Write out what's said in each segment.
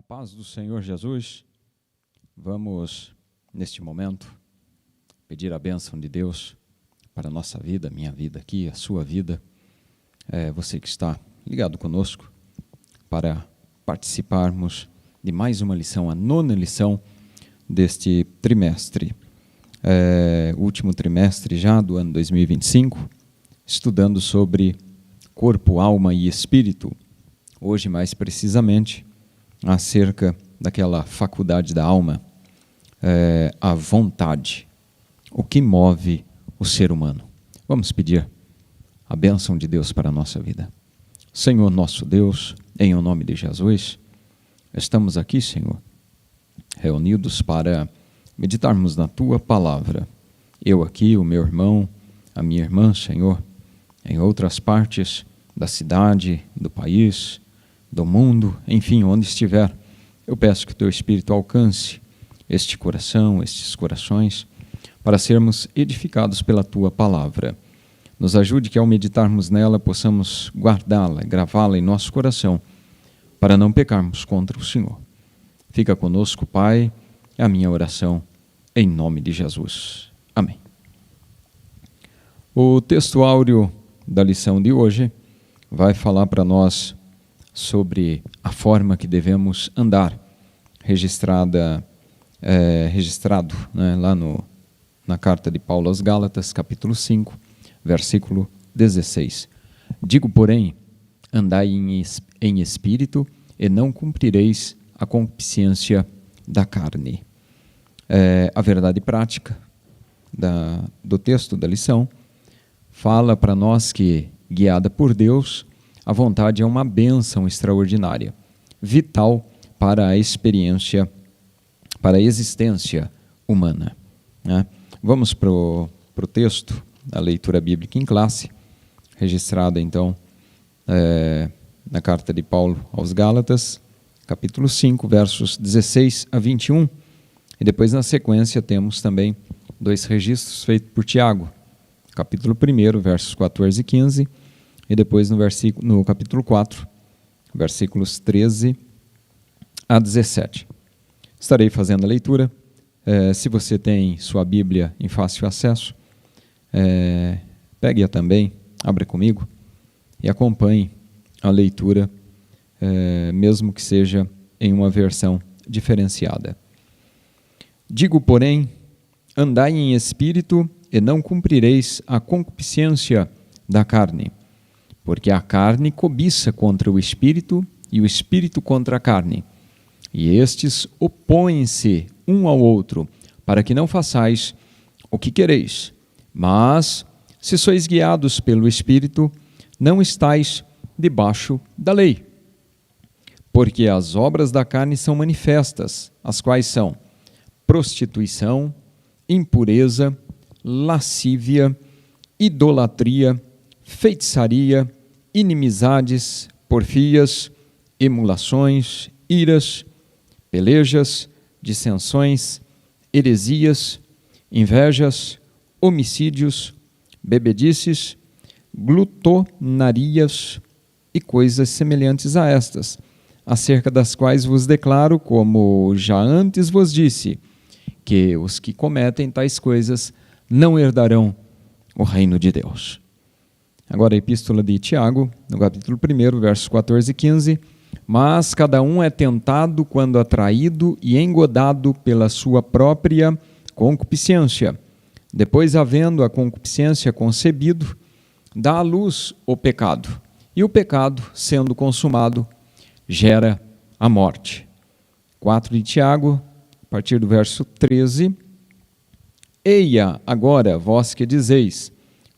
paz do Senhor Jesus, vamos, neste momento, pedir a bênção de Deus para a nossa vida, minha vida aqui, a sua vida, você que está ligado conosco, para participarmos de mais uma lição, a 9ª lição deste trimestre, último trimestre já do ano 2025, estudando sobre corpo, alma e espírito, hoje mais precisamente, acerca daquela faculdade da alma, a vontade, o que move o ser humano. Vamos pedir a bênção de Deus para a nossa vida. Senhor nosso Deus, em o nome de Jesus, estamos aqui, Senhor, reunidos para meditarmos na Tua Palavra. Eu aqui, o meu irmão, a minha irmã, Senhor, em outras partes da cidade, do país, do mundo, enfim, onde estiver, eu peço que o Teu Espírito alcance este coração, estes corações, para sermos edificados pela Tua Palavra. Nos ajude que ao meditarmos nela possamos guardá-la, gravá-la em nosso coração, para não pecarmos contra o Senhor. Fica conosco, Pai, é a minha oração, em nome de Jesus. Amém. O texto áureo da lição de hoje vai falar para nós sobre a forma que devemos andar, registrado lá na carta de Paulo aos Gálatas, capítulo 5, versículo 16. Digo, porém, andai em espírito e não cumprireis a concupiscência da carne. A verdade prática do texto da lição fala para nós que, guiada por Deus, a vontade é uma bênção extraordinária, vital para a experiência, para a existência humana. Vamos para o texto da leitura bíblica em classe, registrada então na carta de Paulo aos Gálatas, capítulo 5, versos 16 a 21, e depois na sequência temos também 2 registros feitos por Tiago, capítulo 1, versos 14 e 15, e depois no capítulo 4, versículos 13 a 17. Estarei fazendo a leitura. Se você tem sua Bíblia em fácil acesso, pegue-a também, abra comigo e acompanhe a leitura, mesmo que seja em uma versão diferenciada. Digo, porém, andai em espírito e não cumprireis a concupiscência da carne, porque a carne cobiça contra o espírito e o espírito contra a carne, e estes opõem-se um ao outro, para que não façais o que quereis. Mas, se sois guiados pelo Espírito, não estáis debaixo da lei. Porque as obras da carne são manifestas, as quais são prostituição, impureza, lascívia, idolatria, feitiçaria, inimizades, porfias, emulações, iras, pelejas, dissensões, heresias, invejas, homicídios, bebedices, glutonarias e coisas semelhantes a estas, acerca das quais vos declaro, como já antes vos disse, que os que cometem tais coisas não herdarão o reino de Deus. Agora a epístola de Tiago, no capítulo 1, versos 14 e 15, mas cada um é tentado quando atraído e engodado pela sua própria concupiscência. Depois, havendo a concupiscência concebido, dá à luz o pecado. E o pecado, sendo consumado, gera a morte. 4 de Tiago, a partir do verso 13. Eia, agora, vós que dizeis,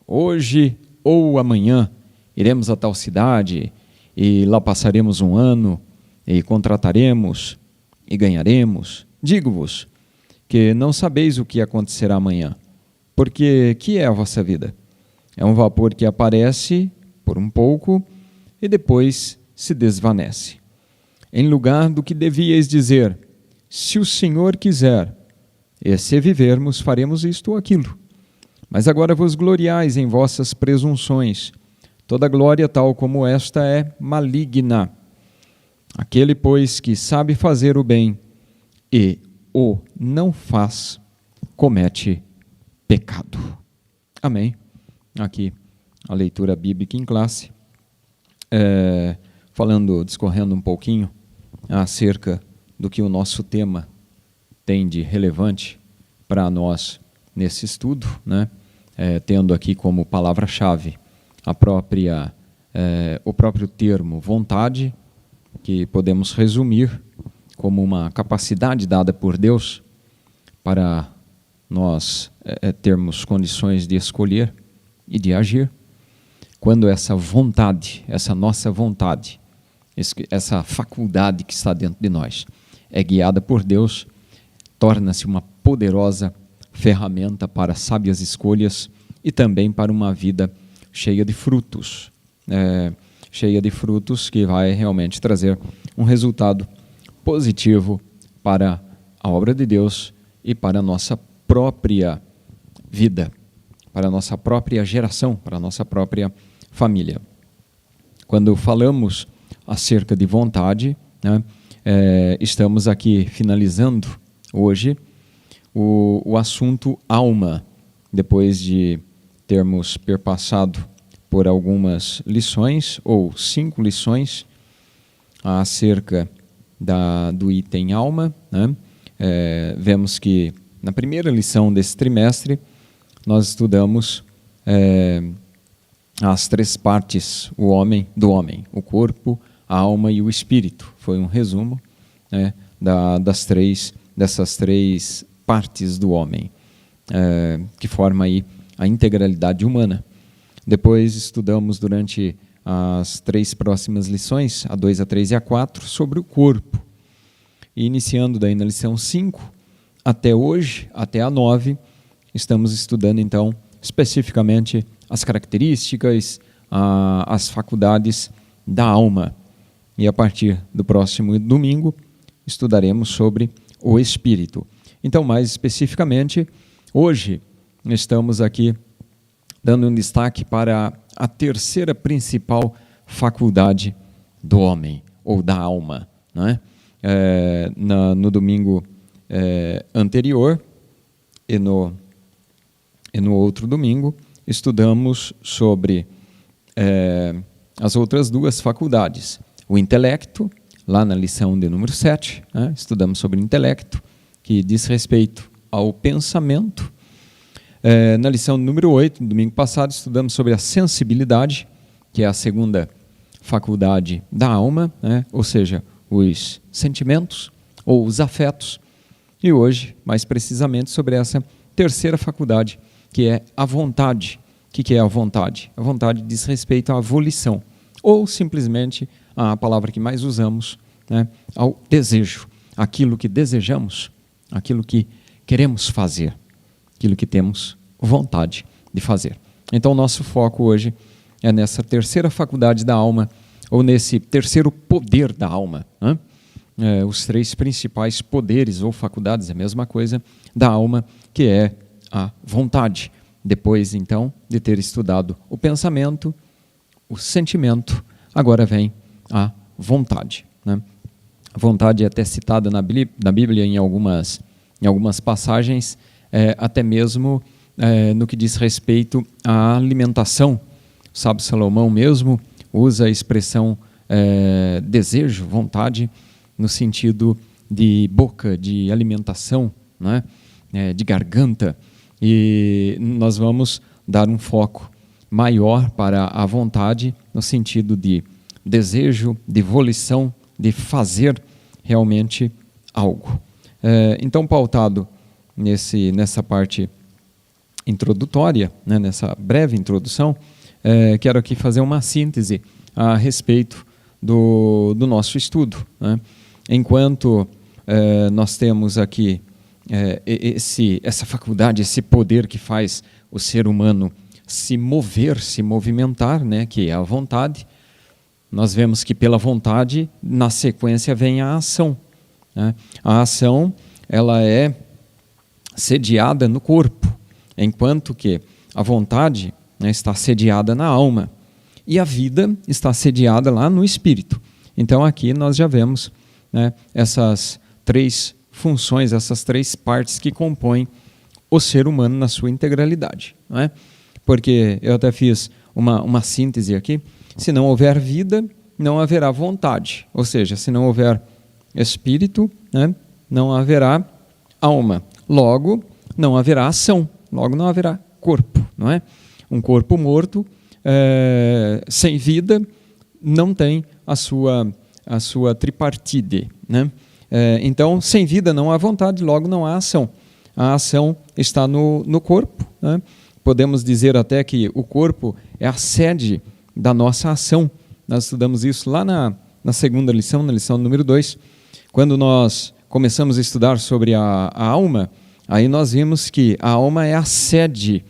hoje ou amanhã iremos a tal cidade, e lá passaremos um ano, e contrataremos, e ganharemos. Digo-vos que não sabeis o que acontecerá amanhã, porque que é a vossa vida? É um vapor que aparece por um pouco e depois se desvanece. Em lugar do que devíeis dizer, se o Senhor quiser, e se vivermos, faremos isto ou aquilo. Mas agora vos gloriais em vossas presunções. Toda glória tal como esta é maligna. Aquele, pois, que sabe fazer o bem e o não faz, comete pecado. Amém. Aqui a leitura bíblica em classe, discorrendo um pouquinho acerca do que o nosso tema tem de relevante para nós nesse estudo, né? Tendo aqui como palavra-chave o próprio termo vontade, que podemos resumir como uma capacidade dada por Deus para nós termos condições de escolher e de agir. Quando essa vontade, essa nossa vontade, essa faculdade que está dentro de nós é guiada por Deus, torna-se uma poderosa ferramenta para sábias escolhas e também para uma vida cheia de frutos, que vai realmente trazer um resultado positivo para a obra de Deus e para a nossa própria vida, para a nossa própria geração, para a nossa própria família. Quando falamos acerca de vontade, né, estamos aqui finalizando hoje o assunto alma, depois de termos perpassado por algumas lições, ou 5 lições, acerca do item alma, né? Vemos que na primeira lição desse trimestre nós estudamos as 3 partes do homem, o corpo, a alma e o espírito. Foi um resumo, né, dessas 3 partes do homem, que forma aí a integralidade humana. Depois estudamos durante as 3 próximas lições, a 2, a 3 e a 4, sobre o corpo. E iniciando daí na lição 5, até hoje, até a 9, estamos estudando então especificamente as características, as faculdades da alma. E a partir do próximo domingo, estudaremos sobre o espírito. Então, mais especificamente, hoje estamos aqui dando um destaque para a terceira principal faculdade do homem, ou da alma, não é? No domingo anterior e no outro domingo, estudamos sobre as outras 2 faculdades. O intelecto, lá na lição de número 7, né? Estudamos sobre intelecto, que diz respeito ao pensamento. Na lição número 8, no domingo passado, estudamos sobre a sensibilidade, que é a segunda faculdade da alma, né? Ou seja, os sentimentos ou os afetos. E hoje, mais precisamente, sobre essa terceira faculdade, que é a vontade. O que é a vontade? A vontade diz respeito à volição, ou simplesmente a palavra que mais usamos, né, ao desejo, aquilo que desejamos, aquilo que queremos fazer, aquilo que temos vontade de fazer. Então, nosso foco hoje é nessa terceira faculdade da alma, ou nesse terceiro poder da alma, né? Os 3 principais poderes ou faculdades, é a mesma coisa, da alma, que é a vontade. Depois, então, de ter estudado o pensamento, o sentimento, agora vem a vontade, né? A vontade é até citada na Bíblia em algumas passagens, até mesmo no que diz respeito à alimentação. O sábio Salomão mesmo usa a expressão desejo, vontade, no sentido de boca, de alimentação, né? De garganta. E nós vamos dar um foco maior para a vontade, no sentido de desejo, de volição, de fazer realmente algo. Então, pautado nessa parte introdutória, né, nessa breve introdução, quero aqui fazer uma síntese a respeito do nosso estudo, né? Enquanto nós temos aqui essa faculdade, esse poder que faz o ser humano se mover, se movimentar, né, que é a vontade, nós vemos que pela vontade, na sequência, vem a ação, né? A ação, ela é sediada no corpo, enquanto que a vontade, né, está sediada na alma, e a vida está sediada lá no espírito. Então aqui nós já vemos, né, essas 3 funções, essas 3 partes que compõem o ser humano na sua integralidade, não é? Porque eu até fiz uma síntese aqui: se não houver vida, não haverá vontade, ou seja, se não houver espírito, né, não haverá alma, logo não haverá ação, logo não haverá corpo, não é? Um corpo morto, sem vida, não tem a sua tripartite, né? Então, sem vida não há vontade, logo não há ação. A ação está no corpo, né? Podemos dizer até que o corpo é a sede da nossa ação. Nós estudamos isso lá na segunda lição, na lição número 2. Quando nós começamos a estudar sobre a alma, aí nós vimos que a alma é a sede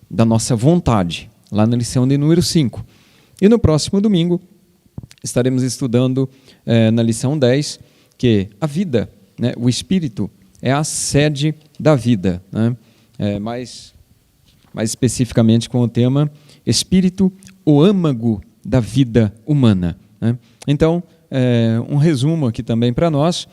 da nossa vontade, lá na lição de número 5. E no próximo domingo estaremos estudando na lição 10, que a vida, né, o espírito, é a sede da vida, né? Mais especificamente com o tema espírito, o âmago da vida humana, né? Então, um resumo aqui também para nós.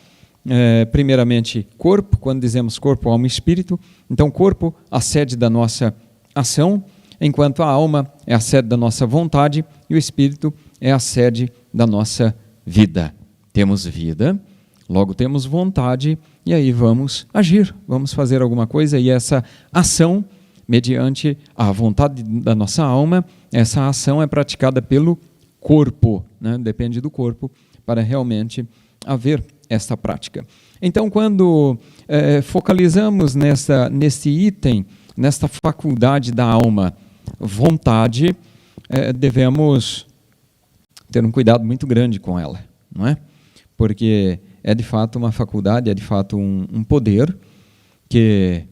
Primeiramente, corpo, quando dizemos corpo, alma e espírito. Então, corpo, a sede da nossa ação, enquanto a alma é a sede da nossa vontade e o espírito é a sede da nossa vida. Temos vida, logo temos vontade, e aí vamos agir, vamos fazer alguma coisa, e essa ação, mediante a vontade da nossa alma, essa ação é praticada pelo corpo, né? Depende do corpo para realmente haver esta prática. Então, quando focalizamos nesse item, nesta faculdade da alma, vontade, devemos ter um cuidado muito grande com ela, não é? Porque é de fato uma faculdade, é de fato um poder que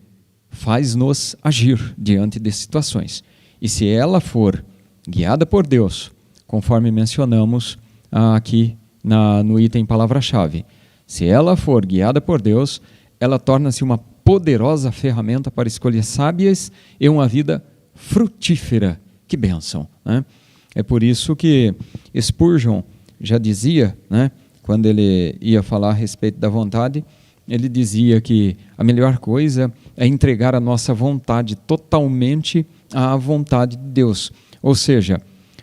faz-nos agir diante de situações. E se ela for guiada por Deus, conforme mencionamos aqui no item palavra-chave, se ela for guiada por Deus, ela torna-se uma poderosa ferramenta para escolhas sábias e uma vida frutífera. Que bênção, né? É por isso que Spurgeon já dizia, né, quando ele ia falar a respeito da vontade, ele dizia que a melhor coisa é entregar a nossa vontade totalmente à vontade de Deus. Ou seja,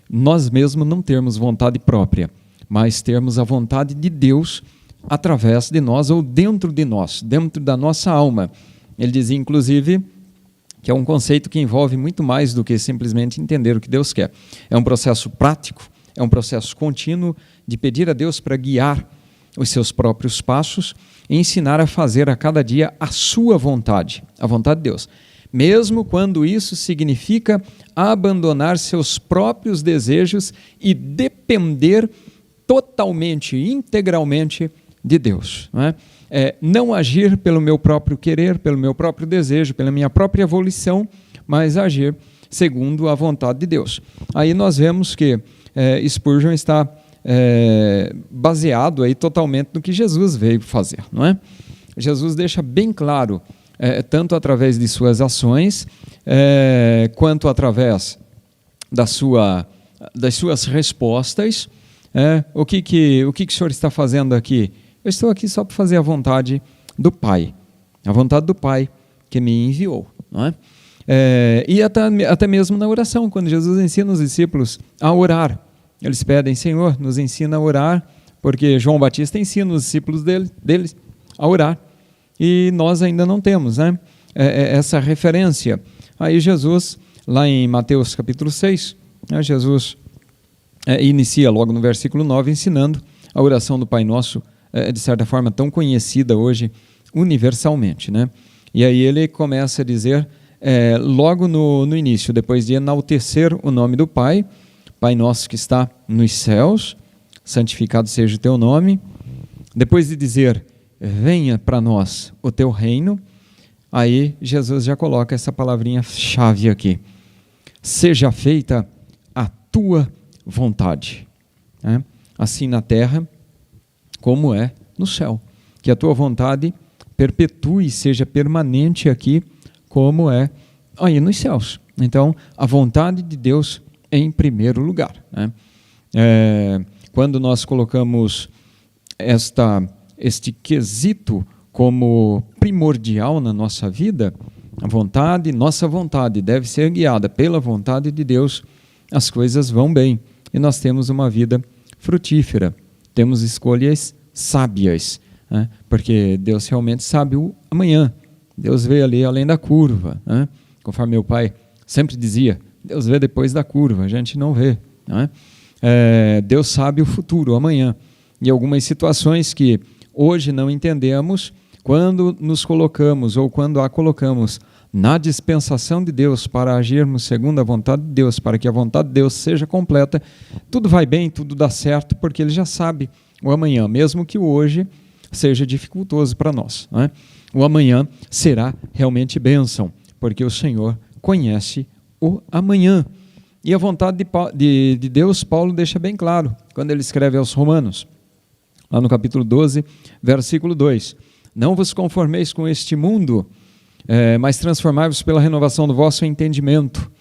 nós mesmos não termos vontade própria, mas termos a vontade de Deus através de nós ou dentro de nós, dentro da nossa alma. Ele dizia, inclusive, que é um conceito que envolve muito mais do que simplesmente entender o que Deus quer. É um processo prático, é um processo contínuo de pedir a Deus para guiar os seus próprios passos e ensinar a fazer a cada dia a sua vontade, a vontade de Deus. Mesmo quando isso significa abandonar seus próprios desejos e depender totalmente, integralmente de Deus, não é? Não agir pelo meu próprio querer, pelo meu próprio desejo, pela minha própria volição, mas agir segundo a vontade de Deus. Aí nós vemos que Spurgeon está baseado aí totalmente no que Jesus veio fazer, não é? Jesus deixa bem claro, tanto através de suas ações, quanto através das suas respostas. O que o senhor está fazendo aqui? Eu estou aqui só para fazer a vontade do Pai, a vontade do Pai que me enviou, não é? E até mesmo na oração, quando Jesus ensina os discípulos a orar, eles pedem, Senhor, nos ensina a orar, porque João Batista ensina os discípulos deles a orar, e nós ainda não temos, né, essa referência. Aí Jesus, lá em Mateus capítulo 6, né, Jesus inicia logo no versículo 9, ensinando a oração do Pai Nosso, de certa forma tão conhecida hoje universalmente, né? E aí ele começa a dizer, logo no início, depois de enaltecer o nome do Pai, Pai Nosso que está nos céus, santificado seja o teu nome. Depois de dizer, venha para nós o teu reino, aí Jesus já coloca essa palavrinha-chave aqui. Seja feita a tua vontade, né? Assim na terra como é no céu. Que a tua vontade perpetue, seja permanente aqui, como é aí nos céus. Então, a vontade de Deus em primeiro lugar, né? quando nós colocamos este quesito como primordial na nossa vida, nossa vontade deve ser guiada pela vontade de Deus, as coisas vão bem e nós temos uma vida frutífera, temos escolhas sábias, né? Porque Deus realmente sabe o amanhã, Deus vê ali além da curva, né? Conforme meu pai sempre dizia, Deus vê depois da curva, a gente não vê, né? Deus sabe o futuro, o amanhã, e algumas situações que hoje não entendemos, quando nos colocamos ou quando a colocamos na dispensação de Deus para agirmos segundo a vontade de Deus, para que a vontade de Deus seja completa, tudo vai bem, tudo dá certo, porque Ele já sabe o amanhã, mesmo que o hoje seja dificultoso para nós, né? O amanhã será realmente bênção, porque o Senhor conhece o amanhã. E a vontade de Deus, Paulo deixa bem claro, quando ele escreve aos Romanos, lá no capítulo 12, versículo 2, não vos conformeis com este mundo, mas transformai-vos pela renovação do vosso entendimento,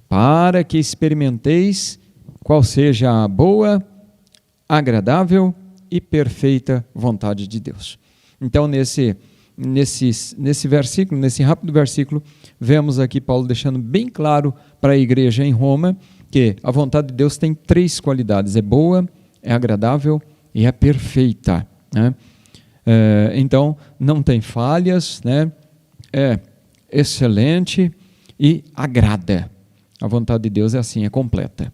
para que experimenteis qual seja a boa, agradável e perfeita vontade de Deus. Então, nesse versículo, nesse rápido versículo, vemos aqui Paulo deixando bem claro para a igreja em Roma que a vontade de Deus tem 3 qualidades, é boa, é agradável e é perfeita, né? Então, não tem falhas, né? É excelente e agrada. A vontade de Deus é assim, é completa.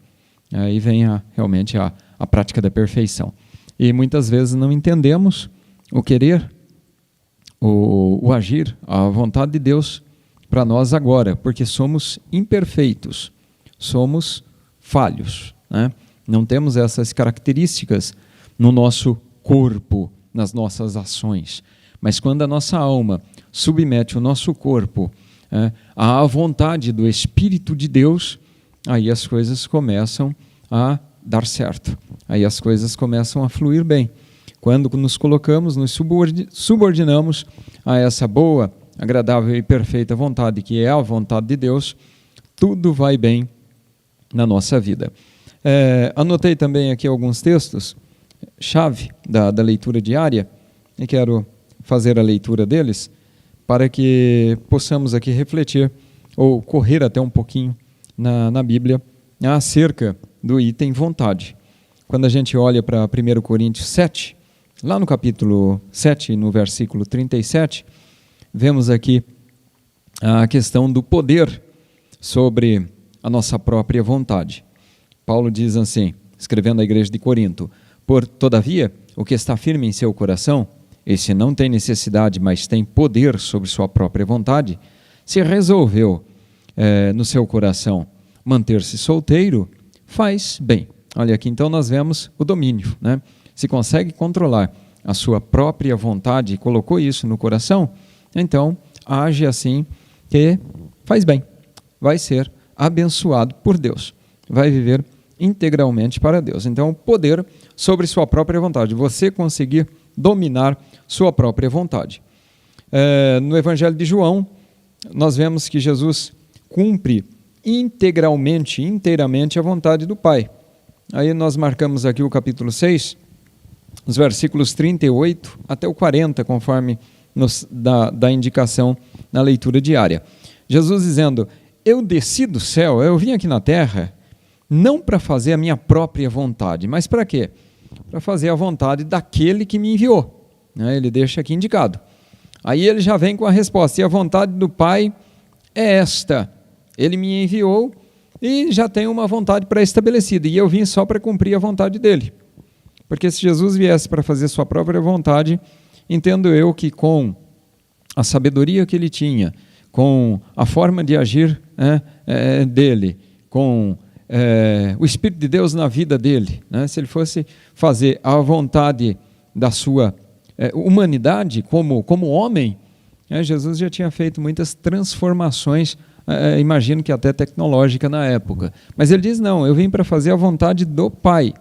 Aí vem realmente a prática da perfeição. E muitas vezes não entendemos o querer, o agir, a vontade de Deus para nós agora, porque somos imperfeitos, somos falhos, né? Não temos essas características no nosso corpo, nas nossas ações. Mas quando a nossa alma submete o nosso corpo à vontade do Espírito de Deus, aí as coisas começam a dar certo, aí as coisas começam a fluir bem. Quando nos colocamos, nos subordinamos a essa boa, agradável e perfeita vontade, que é a vontade de Deus, tudo vai bem na nossa vida. Anotei também aqui alguns textos, chave da leitura diária, e quero fazer a leitura deles, para que possamos aqui refletir, ou correr até um pouquinho na Bíblia, acerca do item vontade. Quando a gente olha para 1 Coríntios 7, lá no capítulo 7, no versículo 37, vemos aqui a questão do poder sobre a nossa própria vontade. Paulo diz assim, escrevendo à igreja de Corinto, todavia, o que está firme em seu coração, esse não tem necessidade, mas tem poder sobre sua própria vontade, se resolveu no seu coração manter-se solteiro, faz bem. Olha aqui, então nós vemos o domínio, né? Se consegue controlar a sua própria vontade e colocou isso no coração, então age assim que faz bem, vai ser abençoado por Deus, vai viver integralmente para Deus. Então, o poder sobre sua própria vontade, você conseguir dominar sua própria vontade. No Evangelho de João, nós vemos que Jesus cumpre inteiramente a vontade do Pai. Aí nós marcamos aqui o capítulo 6, os versículos 38 até o 40, conforme da indicação na leitura diária. Jesus dizendo, eu desci do céu, eu vim aqui na terra, não para fazer a minha própria vontade, mas para quê? Para fazer a vontade daquele que me enviou. Ele deixa aqui indicado. Aí ele já vem com a resposta, e a vontade do Pai é esta, ele me enviou e já tem uma vontade pré-estabelecida, e eu vim só para cumprir a vontade dele. Porque se Jesus viesse para fazer sua própria vontade, entendo eu que com a sabedoria que ele tinha, com a forma de agir dele, com o Espírito de Deus na vida dele, se ele fosse fazer a vontade da sua humanidade como homem, Jesus já tinha feito muitas transformações, imagino que até tecnológica na época. Mas ele diz, não, eu vim para fazer a vontade do Pai.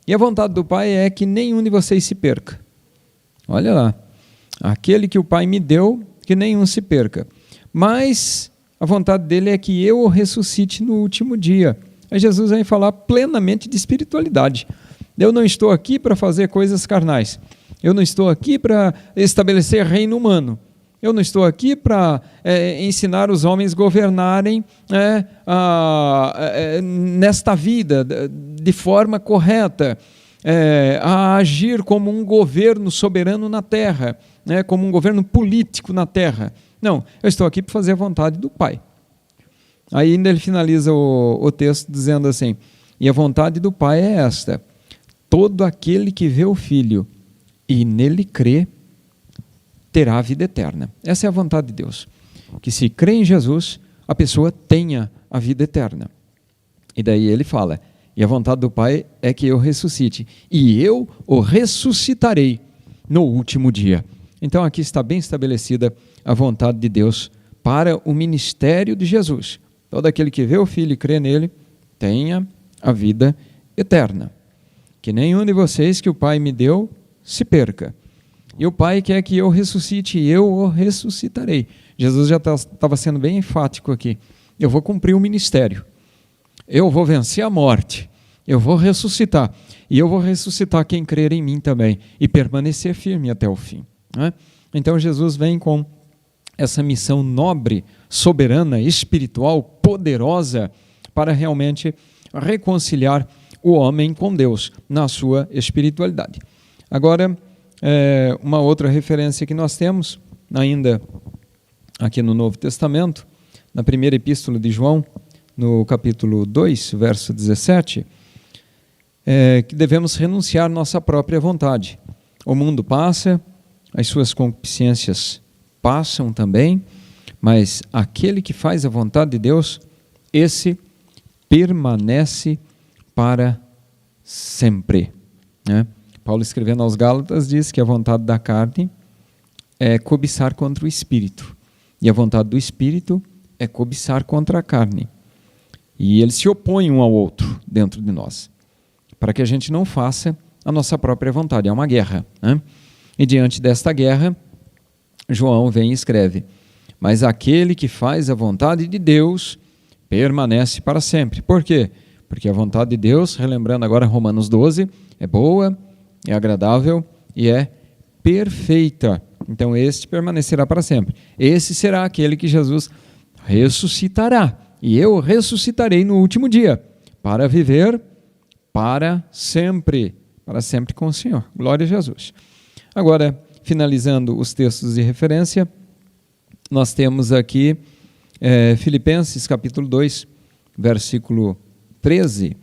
E a vontade do Pai é que nenhum de vocês se perca. Olha lá, aquele que o Pai me deu, que nenhum se perca. Mas a vontade dele é que eu o ressuscite no último dia. Aí Jesus vem falar plenamente de espiritualidade, Eu não estou aqui para fazer coisas carnais. Eu não estou aqui para estabelecer reino humano. Eu não estou aqui para ensinar os homens a governarem nesta vida de forma correta, a agir como um governo soberano na terra, como um governo político na terra. Não, eu estou aqui para fazer a vontade do Pai. Aí ainda ele finaliza o texto dizendo assim: e a vontade do Pai é esta: todo aquele que vê o Filho e nele crê, terá a vida eterna. Essa é a vontade de Deus. Que se crê em Jesus, a pessoa tenha a vida eterna. E daí ele fala: e a vontade do Pai é que eu ressuscite, e eu o ressuscitarei no último dia. Então aqui está bem estabelecida a vontade de Deus para o ministério de Jesus. Todo aquele que vê o Filho e crê nele, tenha a vida eterna. Que nenhum de vocês que o Pai me deu se perca. E o Pai quer que eu ressuscite, e eu o ressuscitarei. Jesus já estava sendo bem enfático aqui. Eu vou cumprir o ministério. Eu vou vencer a morte. Eu vou ressuscitar. E eu vou ressuscitar quem crer em mim também. E permanecer firme até o fim. Então Jesus vem com essa missão nobre, soberana, espiritual, poderosa, para realmente reconciliar o homem com Deus na sua espiritualidade. Agora, uma outra referência que nós temos, ainda aqui no Novo Testamento, na primeira epístola de João, no capítulo 2, verso 17, que devemos renunciar à nossa própria vontade. O mundo passa, as suas concupiscências passam também, mas aquele que faz a vontade de Deus, esse permanece para sempre. Paulo, escrevendo aos Gálatas, diz que a vontade da carne é cobiçar contra o Espírito, e a vontade do Espírito é cobiçar contra a carne. E eles se opõem um ao outro dentro de nós, para que a gente não faça a nossa própria vontade. É uma guerra. E diante desta guerra, João vem e escreve: mas aquele que faz a vontade de Deus permanece para sempre. Por quê? Porque a vontade de Deus, relembrando agora Romanos 12, é boa, é agradável e é perfeita. Então este permanecerá para sempre. Esse será aquele que Jesus ressuscitará. E eu ressuscitarei no último dia, para viver para sempre com o Senhor. Glória a Jesus. Agora, finalizando os textos de referência, nós temos aqui Filipenses capítulo 2, versículo 13,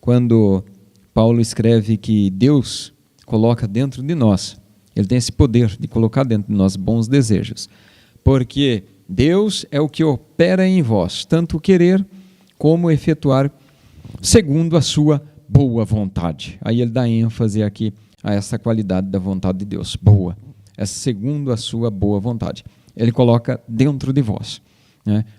quando Paulo escreve que Deus coloca dentro de nós, Ele tem esse poder de colocar dentro de nós bons desejos, porque Deus é o que opera em vós, tanto o querer como efetuar segundo a sua boa vontade. Aí ele dá ênfase aqui a essa qualidade da vontade de Deus, boa, é segundo a sua boa vontade. Ele coloca dentro de vós,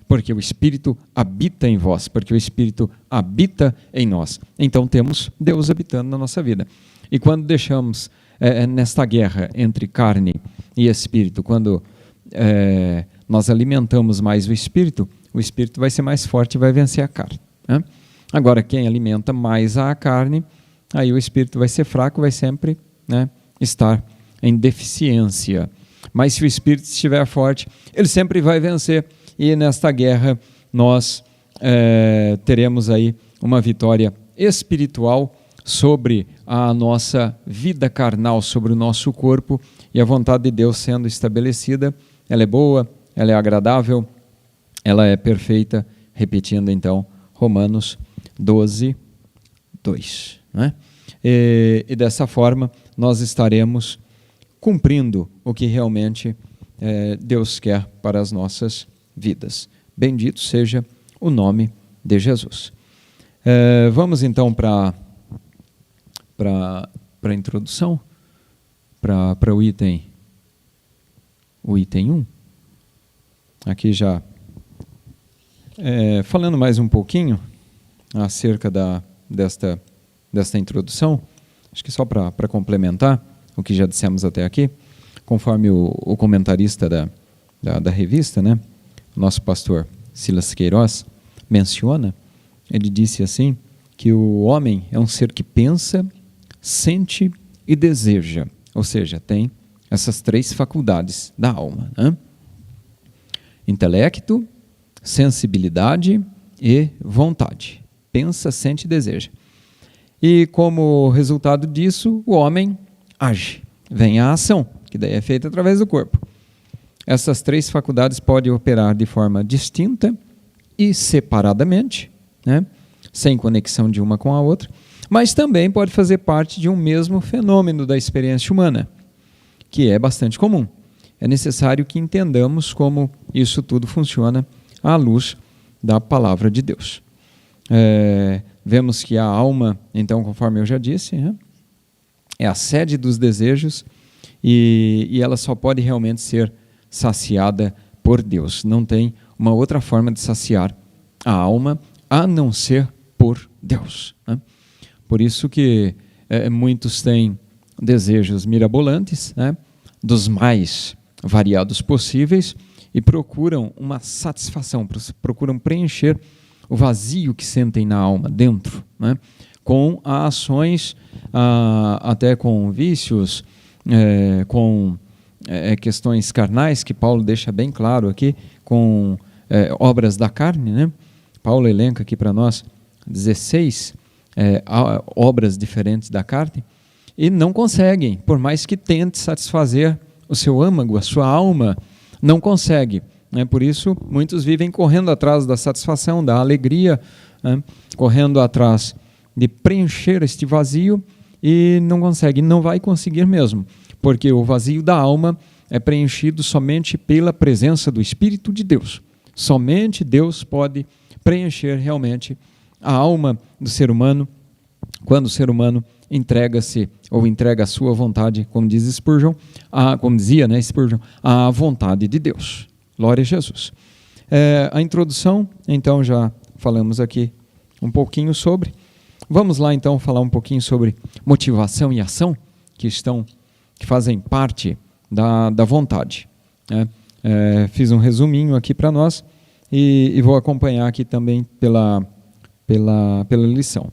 porque o Espírito habita em vós, porque o Espírito habita em nós. Então temos Deus habitando na nossa vida. E quando deixamos nesta guerra entre carne e Espírito, quando nós alimentamos mais o Espírito vai ser mais forte e vai vencer a carne. Agora, quem alimenta mais a carne, aí o Espírito vai ser fraco, vai sempre estar em deficiência. Mas se o Espírito estiver forte, ele sempre vai vencer. E nesta guerra nós teremos aí uma vitória espiritual sobre a nossa vida carnal, sobre o nosso corpo, e a vontade de Deus sendo estabelecida, ela é boa, ela é agradável, ela é perfeita, repetindo então Romanos 12, 2. E dessa forma nós estaremos cumprindo o que realmente Deus quer para as nossas vidas. Bendito seja o nome de Jesus. Vamos então para a introdução, para o item 1. Aqui já falando mais um pouquinho acerca desta introdução, acho que só para complementar o que já dissemos até aqui, conforme o comentarista da revista, nosso pastor Silas Queiroz menciona, ele disse assim, que o homem é um ser que pensa, sente e deseja. Ou seja, tem essas 3 faculdades da alma, né? Intelecto, sensibilidade e vontade. Pensa, sente e deseja. E como resultado disso, o homem age. Vem a ação, que daí é feita através do corpo. Essas 3 faculdades podem operar de forma distinta e separadamente, né? Sem conexão de uma com a outra, mas também pode fazer parte de um mesmo fenômeno da experiência humana, que é bastante comum. É necessário que entendamos como isso tudo funciona à luz da palavra de Deus. Vemos que a alma, então, conforme eu já disse, né, é a sede dos desejos e ela só pode realmente ser saciada por Deus. Não tem uma outra forma de saciar a alma a não ser por Deus, né? Por isso que muitos têm desejos mirabolantes, né, dos mais variados possíveis, e procuram uma satisfação, procuram preencher o vazio que sentem na alma, dentro, né, com ações, até com vícios, com questões carnais, que Paulo deixa bem claro aqui, com obras da carne, né? Paulo elenca aqui para nós 16 obras diferentes da carne, e não conseguem, por mais que tente satisfazer o seu âmago, a sua alma, não consegue, né? Por isso, muitos vivem correndo atrás da satisfação, da alegria, né? Correndo atrás de preencher este vazio, e não consegue, não vai conseguir mesmo, porque o vazio da alma é preenchido somente pela presença do Espírito de Deus. Somente Deus pode preencher realmente a alma do ser humano, quando o ser humano entrega-se ou entrega a sua vontade, como diz Spurgeon, como dizia, né, Spurgeon, à vontade de Deus. Glória a Jesus. A introdução, então, já falamos aqui um pouquinho sobre. Vamos lá, então, falar um pouquinho sobre motivação e ação, que fazem parte da vontade, né? Fiz um resuminho aqui para nós e vou acompanhar aqui também pela lição.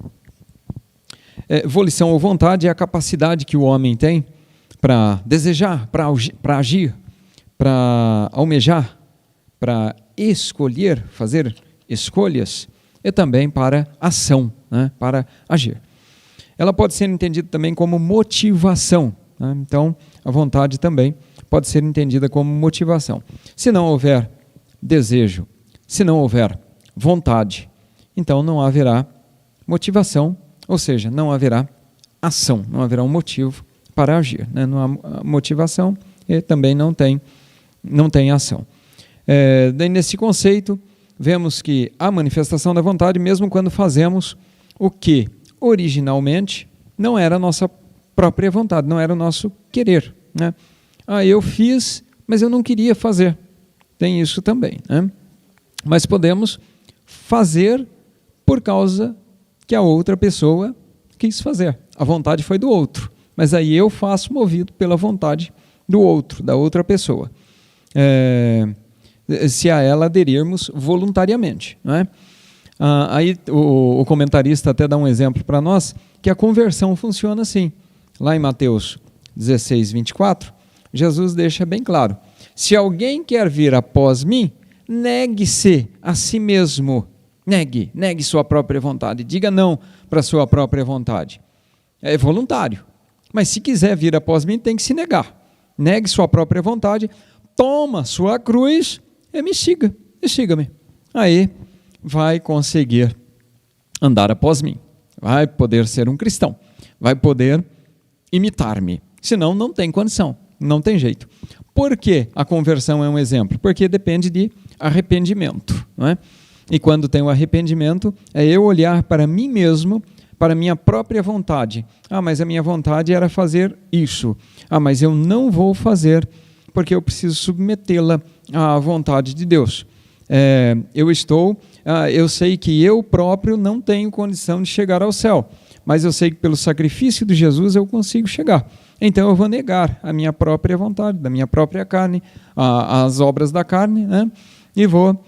Volição ou vontade é a capacidade que o homem tem para desejar, para agir, para almejar, para escolher, fazer escolhas, e também para ação, né, para agir. Ela pode ser entendida também como motivação, né? Então, a vontade também pode ser entendida como motivação. Se não houver desejo, se não houver vontade, então não haverá motivação, ou seja, não haverá ação, não haverá um motivo para agir, né? Não há motivação e também não tem ação. Daí, nesse conceito, vemos que a manifestação da vontade, mesmo quando fazemos o que originalmente não era a nossa própria vontade, não era o nosso querer, né? Eu fiz, mas eu não queria fazer. Tem isso também, né? Mas podemos fazer por causa que a outra pessoa quis fazer. A vontade foi do outro, mas aí eu faço movido pela vontade do outro, da outra pessoa. Se a ela aderirmos voluntariamente, não é? Aí o comentarista até dá um exemplo para nós, que a conversão funciona assim. Lá em Mateus 16, 24, Jesus deixa bem claro: se alguém quer vir após mim, negue-se a si mesmo. Negue sua própria vontade. Diga não para sua própria vontade. É voluntário. Mas se quiser vir após mim, tem que se negar. Negue sua própria vontade, toma sua cruz e me siga. E siga-me. Aí vai conseguir andar após mim. Vai poder ser um cristão. Vai poder imitar-me. Senão, não tem condição. Não tem jeito. Por que a conversão é um exemplo? Porque depende de arrependimento, não é? E quando tem o arrependimento, é eu olhar para mim mesmo, para a minha própria vontade. Mas a minha vontade era fazer isso. Mas eu não vou fazer, porque eu preciso submetê-la à vontade de Deus. Eu sei que eu próprio não tenho condição de chegar ao céu, mas eu sei que pelo sacrifício de Jesus eu consigo chegar. Então eu vou negar a minha própria vontade, da minha própria carne, as obras da carne, né? E vou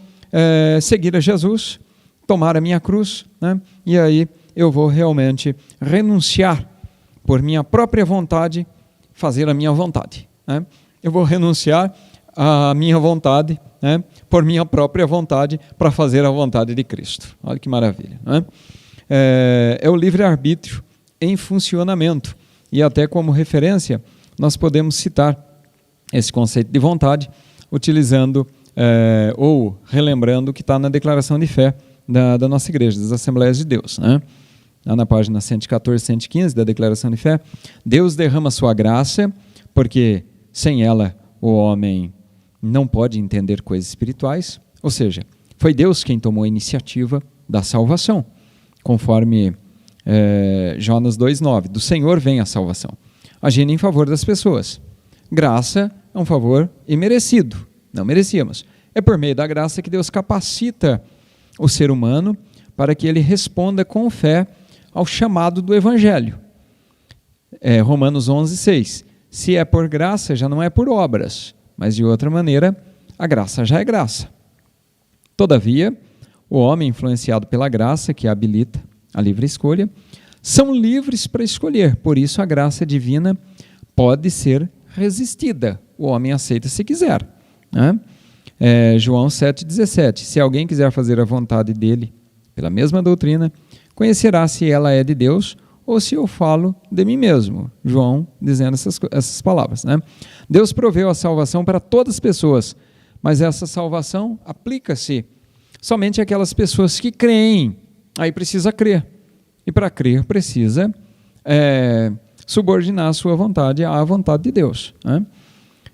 seguir a Jesus, tomar a minha cruz, né? E aí eu vou realmente renunciar por minha própria vontade, fazer a minha vontade. Né? Eu vou renunciar à minha vontade, né, por minha própria vontade, para fazer a vontade de Cristo. Olha que maravilha. Né? É o livre-arbítrio em funcionamento. E até como referência, nós podemos citar esse conceito de vontade, utilizando ou relembrando o que está na declaração de fé da nossa igreja, das Assembleias de Deus. Né? Lá na página 114, 115 da declaração de fé, Deus derrama sua graça, porque sem ela o homem não pode entender coisas espirituais, ou seja, foi Deus quem tomou a iniciativa da salvação, conforme Jonas 2,9, do Senhor vem a salvação, agindo em favor das pessoas. Graça é um favor imerecido, não merecíamos. É por meio da graça que Deus capacita o ser humano para que ele responda com fé ao chamado do Evangelho. Romanos 11,6. Se é por graça, já não é por obras, mas de outra maneira, a graça já é graça. Todavia, o homem influenciado pela graça, que habilita a livre escolha, são livres para escolher, por isso a graça divina pode ser resistida. O homem aceita se quiser. Né? João 7,17. Se alguém quiser fazer a vontade dele, pela mesma doutrina, conhecerá se ela é de Deus ou se eu falo de mim mesmo. João dizendo essas palavras. Né? Deus proveu a salvação para todas as pessoas, mas essa salvação aplica-se somente àquelas pessoas que creem. Aí precisa crer. E para crer precisa subordinar a sua vontade à vontade de Deus. Né?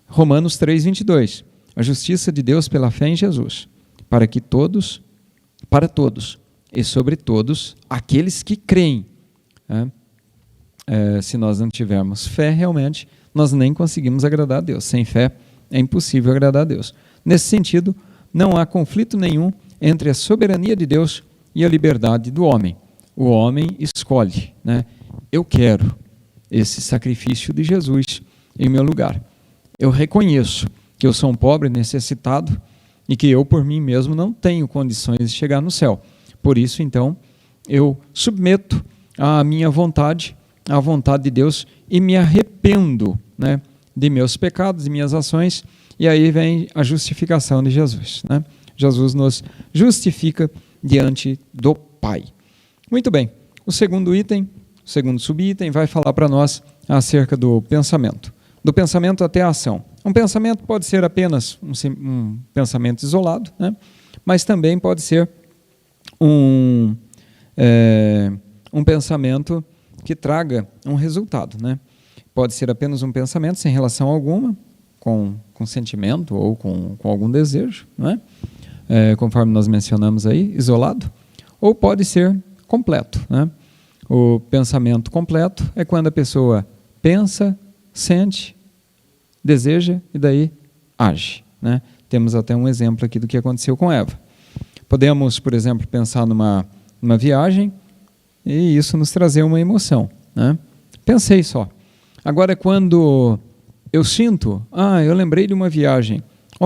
Romanos 3,22. A justiça de Deus pela fé em Jesus, para todos e sobre todos aqueles que creem. Se nós não tivermos fé, realmente, nós nem conseguimos agradar a Deus. Sem fé, é impossível agradar a Deus. Nesse sentido, não há conflito nenhum entre a soberania de Deus e a liberdade do homem. O homem escolhe, né? Eu quero esse sacrifício de Jesus em meu lugar. Eu reconheço que eu sou um pobre necessitado e que eu, por mim mesmo, não tenho condições de chegar no céu. Por isso, então, eu submeto a minha vontade, à vontade de Deus, e me arrependo, né, de meus pecados, de minhas ações, e aí vem a justificação de Jesus. Né? Jesus nos justifica diante do Pai. Muito bem, o segundo subitem, vai falar para nós acerca do pensamento. Do pensamento até a ação. Um pensamento pode ser apenas um pensamento isolado, né? Mas também pode ser um pensamento que traga um resultado, né? Pode ser apenas um pensamento sem relação alguma com sentimento ou com algum desejo, né? Conforme nós mencionamos aí, isolado, ou pode ser completo, né? O pensamento completo é quando a pessoa pensa, sente, deseja e daí age. Né? Temos até um exemplo aqui do que aconteceu com Eva. Podemos, por exemplo, pensar numa viagem e isso nos trazer uma emoção. Né? Pensei só. Agora, quando eu sinto, eu lembrei de uma viagem,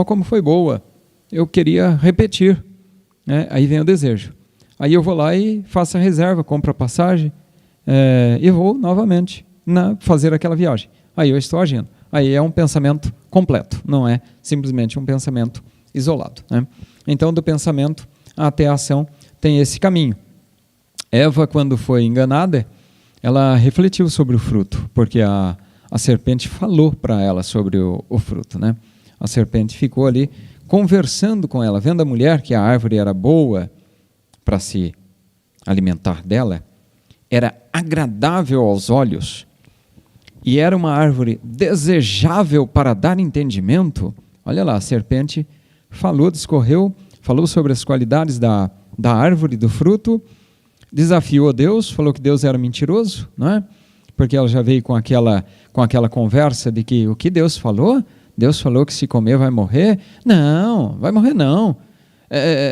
como foi boa, eu queria repetir. Né? Aí vem o desejo. Aí eu vou lá e faço a reserva, compro a passagem e vou novamente fazer aquela viagem. Aí eu estou agindo. Aí é um pensamento completo, não é simplesmente um pensamento isolado. Né? Então, do pensamento até a ação tem esse caminho. Eva, quando foi enganada, ela refletiu sobre o fruto, porque a serpente falou para ela sobre o fruto. Né? A serpente ficou ali conversando com ela, vendo a mulher que a árvore era boa para se alimentar dela, era agradável aos olhos, e era uma árvore desejável para dar entendimento. Olha lá, a serpente discorreu, falou sobre as qualidades da árvore, do fruto, desafiou Deus, falou que Deus era mentiroso, não é? Porque ela já veio com aquela conversa de que o que Deus falou que se comer vai morrer. Não, vai morrer não.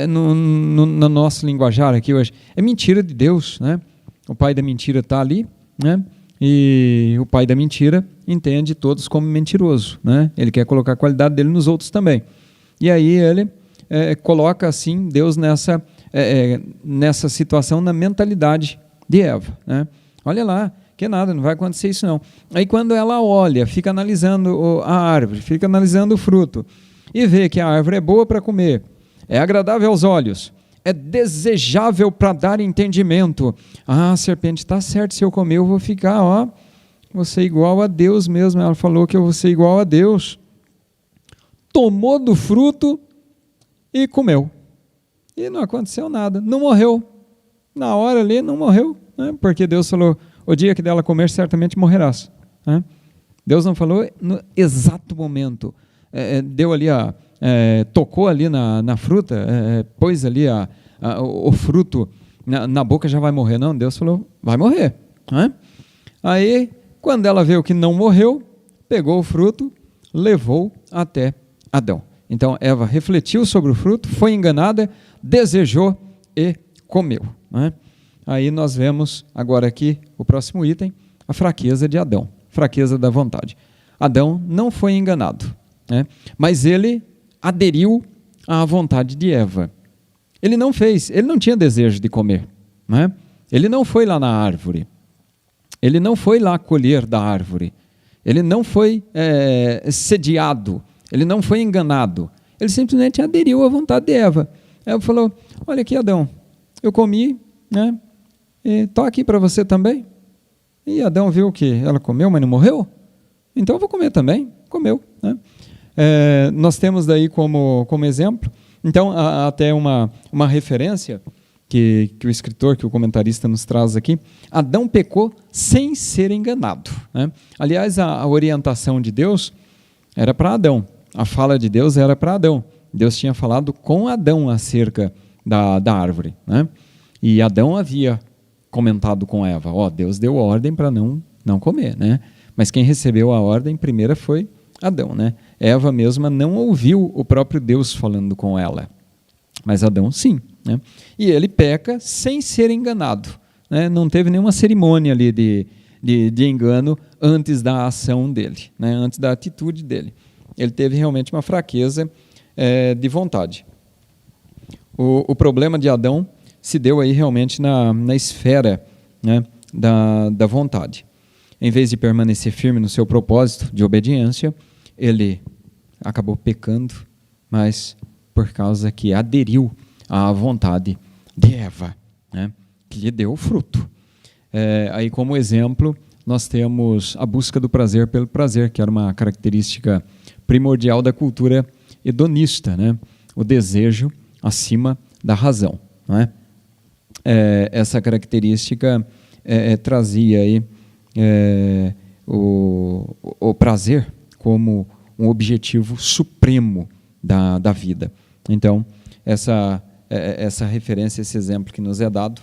No nosso linguajar aqui hoje, é mentira de Deus, né? O pai da mentira está ali, né? E o pai da mentira entende todos como mentiroso, né? Ele quer colocar a qualidade dele nos outros também. E aí ele coloca assim Deus nessa situação, na mentalidade de Eva, né? Olha lá, que nada, não vai acontecer isso não. Aí quando ela olha, fica analisando a árvore, fica analisando o fruto, e vê que a árvore é boa para comer, é agradável aos olhos, é desejável para dar entendimento. Ah, a serpente está certo, se eu comer eu vou ficar, vou ser igual a Deus mesmo. Ela falou que eu vou ser igual a Deus. Tomou do fruto e comeu. E não aconteceu nada, não morreu. Na hora ali não morreu, né? Porque Deus falou, o dia que dela comer certamente morrerás. Né? Deus não falou no exato momento, deu ali tocou ali na fruta, pôs ali o fruto na boca, já vai morrer. Não, Deus falou, vai morrer. Né? Aí, quando ela viu que não morreu, pegou o fruto, levou até Adão. Então, Eva refletiu sobre o fruto, foi enganada, desejou e comeu. Né? Aí nós vemos agora aqui, o próximo item, a fraqueza de Adão, fraqueza da vontade. Adão não foi enganado, né? Mas ele aderiu à vontade de Eva. Ele não tinha desejo de comer. Né? Ele não foi lá na árvore, ele não foi lá colher da árvore, ele não foi sediado, ele não foi enganado, ele simplesmente aderiu à vontade de Eva. Eva falou, olha aqui Adão, eu comi, né? Estou aqui para você também. E Adão viu que ela comeu, mas não morreu, então eu vou comer também. Comeu. Né? Nós temos daí como exemplo, então, até uma referência que o escritor, que o comentarista nos traz aqui. Adão pecou sem ser enganado. Né? Aliás, a orientação de Deus era para Adão, a fala de Deus era para Adão. Deus tinha falado com Adão acerca da árvore. Né? E Adão havia comentado com Eva, Deus deu ordem para não comer. Né? Mas quem recebeu a ordem primeiro foi Adão. Né? Eva mesma não ouviu o próprio Deus falando com ela, mas Adão sim. Né? E ele peca sem ser enganado. Né? Não teve nenhuma cerimônia ali de engano antes da ação dele, né? Antes da atitude dele. Ele teve realmente uma fraqueza de vontade. O problema de Adão se deu aí realmente na esfera, né, da vontade. Em vez de permanecer firme no seu propósito de obediência, ele acabou pecando, mas por causa que aderiu à vontade de Eva, né, que lhe deu o fruto. Aí como exemplo, nós temos a busca do prazer pelo prazer, que era uma característica primordial da cultura hedonista, né? O desejo acima da razão. Né? Essa característica trazia aí, o prazer como um objetivo supremo da vida. Então, essa referência, esse exemplo que nos é dado,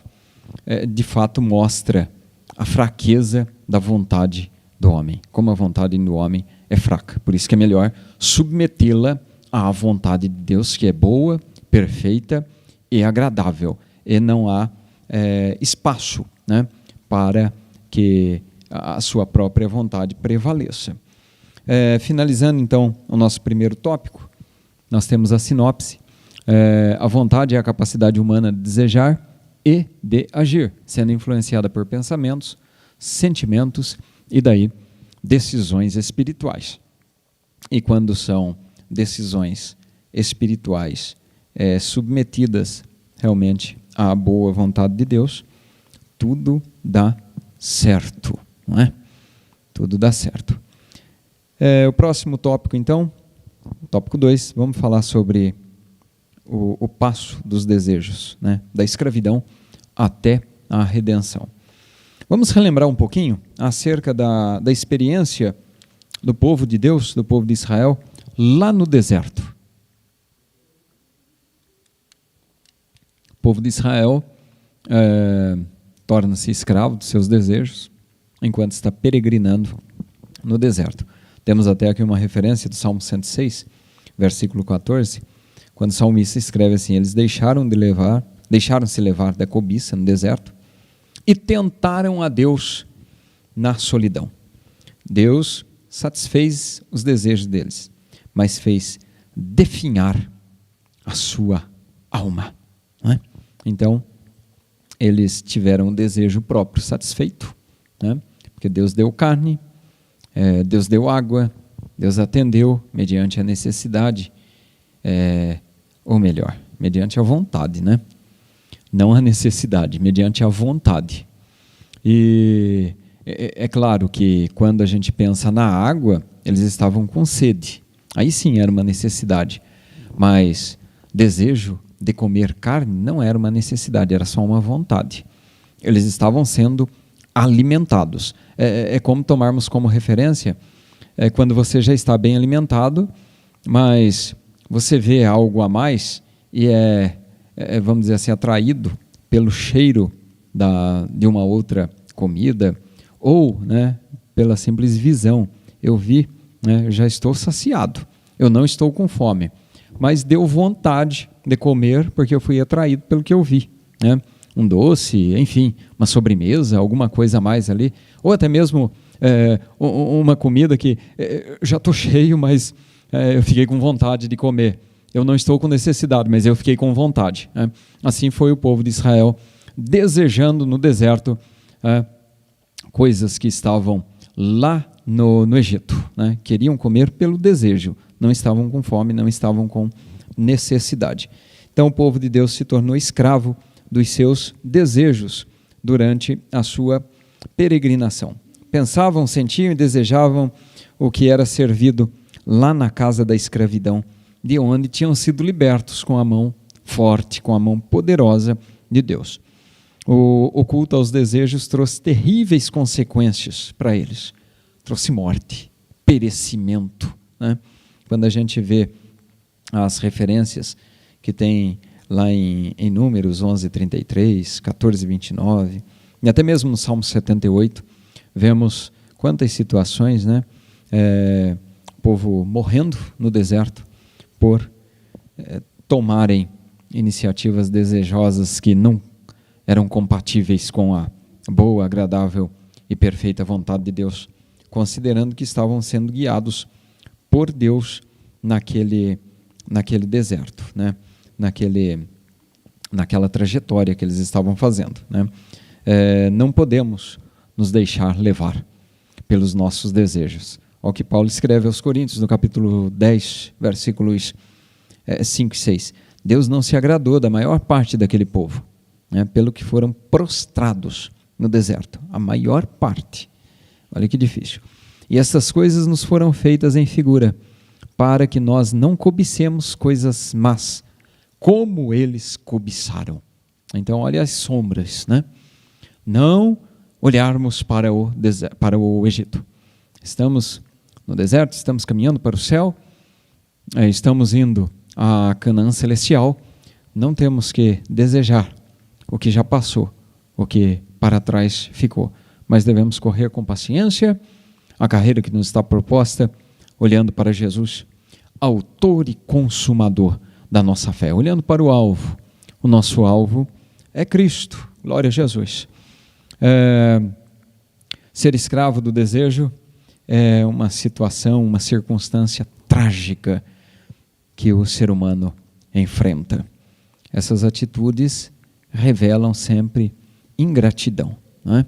de fato mostra a fraqueza da vontade do homem, como a vontade do homem é fraca. Por isso que é melhor submetê-la à vontade de Deus, que é boa, perfeita e agradável. E não há espaço, né, para que a sua própria vontade prevaleça. Finalizando, então, o nosso primeiro tópico, nós temos a sinopse. A vontade é a capacidade humana de desejar e de agir, sendo influenciada por pensamentos, sentimentos e daí decisões espirituais. E quando são decisões espirituais submetidas realmente à boa vontade de Deus, tudo dá certo, não é? Tudo dá certo. O próximo tópico, então, tópico 2, vamos falar sobre o passo dos desejos, né? Da escravidão até a redenção. Vamos relembrar um pouquinho acerca da experiência do povo de Deus, do povo de Israel, lá no deserto. O povo de Israel torna-se escravo dos seus desejos enquanto está peregrinando no deserto. Temos até aqui uma referência do Salmo 106, versículo 14, quando o salmista escreve assim: eles deixaram-se levar da cobiça no deserto e tentaram a Deus na solidão. Deus satisfez os desejos deles, mas fez definhar a sua alma. Né? Então, eles tiveram o desejo próprio satisfeito, né? Porque Deus deu carne, Deus deu água, Deus atendeu mediante a necessidade, ou melhor, mediante a vontade, né? Não a necessidade, mediante a vontade. E é claro que quando a gente pensa na água, eles estavam com sede. Aí sim era uma necessidade. Mas desejo de comer carne não era uma necessidade, era só uma vontade. Eles estavam sendo alimentados. É como tomarmos como referência quando você já está bem alimentado, mas você vê algo a mais e vamos dizer assim, atraído pelo cheiro de uma outra comida, ou, né, pela simples visão. Eu vi, né, eu já estou saciado, eu não estou com fome, mas deu vontade de comer porque eu fui atraído pelo que eu vi, né? Um doce, enfim, uma sobremesa, alguma coisa a mais ali, ou até mesmo uma comida que já estou cheio, mas eu fiquei com vontade de comer. Eu não estou com necessidade, mas eu fiquei com vontade, né? Assim foi o povo de Israel, desejando no deserto coisas que estavam lá no Egito, né? Queriam comer pelo desejo, não estavam com fome, não estavam com necessidade. Então o povo de Deus se tornou escravo dos seus desejos durante a sua peregrinação. Pensavam, sentiam e desejavam o que era servido lá na casa da escravidão, de onde tinham sido libertos com a mão forte, com a mão poderosa de Deus. O culto aos desejos trouxe terríveis consequências para eles. Trouxe morte, perecimento, né? Quando a gente vê as referências que tem lá em Números 11:33, 14:29, e até mesmo no Salmo 78, vemos quantas situações, né? O povo morrendo no deserto por tomarem iniciativas desejosas que não eram compatíveis com a boa, agradável e perfeita vontade de Deus, considerando que estavam sendo guiados por Deus naquele deserto, né? Naquela trajetória que eles estavam fazendo, né? Não podemos nos deixar levar pelos nossos desejos. Olha o que Paulo escreve aos Coríntios, no capítulo 10, versículos 5 e 6. Deus não se agradou da maior parte daquele povo, né, pelo que foram prostrados no deserto. A maior parte. Olha que difícil. E essas coisas nos foram feitas em figura, para que nós não cobicemos coisas más, como eles cobiçaram. Então, olha as sombras, né? Não olharmos para o Egito. Estamos no deserto, estamos caminhando para o céu, estamos indo à Canaã celestial. Não temos que desejar o que já passou, o que para trás ficou, mas devemos correr com paciência a carreira que nos está proposta, olhando para Jesus, autor e consumador da nossa fé, olhando para o alvo. O nosso alvo é Cristo, glória a Jesus. Ser escravo do desejo é uma situação, uma circunstância trágica que o ser humano enfrenta. Essas atitudes revelam sempre ingratidão, né?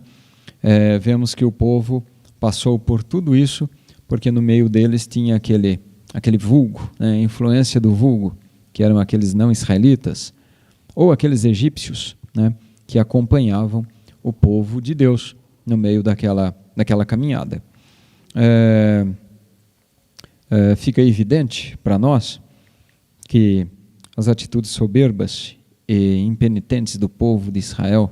Vemos que o povo passou por tudo isso porque no meio deles tinha aquele vulgo, né? A influência do vulgo, que eram aqueles não israelitas, ou aqueles egípcios, né? Que acompanhavam o povo de Deus no meio daquela caminhada. Fica evidente para nós que as atitudes soberbas e impenitentes do povo de Israel,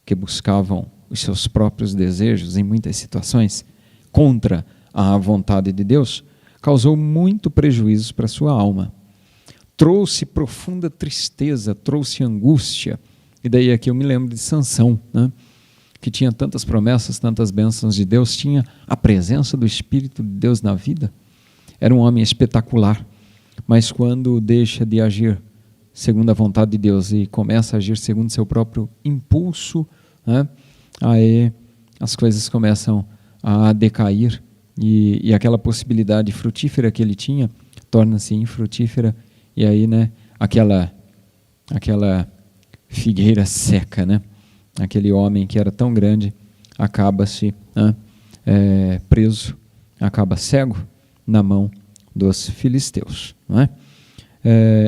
que buscavam os seus próprios desejos em muitas situações contra a vontade de Deus, causou muito prejuízo para a sua alma. Trouxe profunda tristeza, trouxe angústia. E daí aqui eu me lembro de Sansão, né? Que tinha tantas promessas, tantas bênçãos de Deus, tinha a presença do Espírito de Deus na vida. Era um homem espetacular, mas quando deixa de agir segundo a vontade de Deus e começa a agir segundo seu próprio impulso, né? Aí as coisas começam a decair e aquela possibilidade frutífera que ele tinha torna-se infrutífera, e aí, né, aquela figueira seca, né? Aquele homem que era tão grande acaba se preso, acaba cego na mão dos filisteus, não é?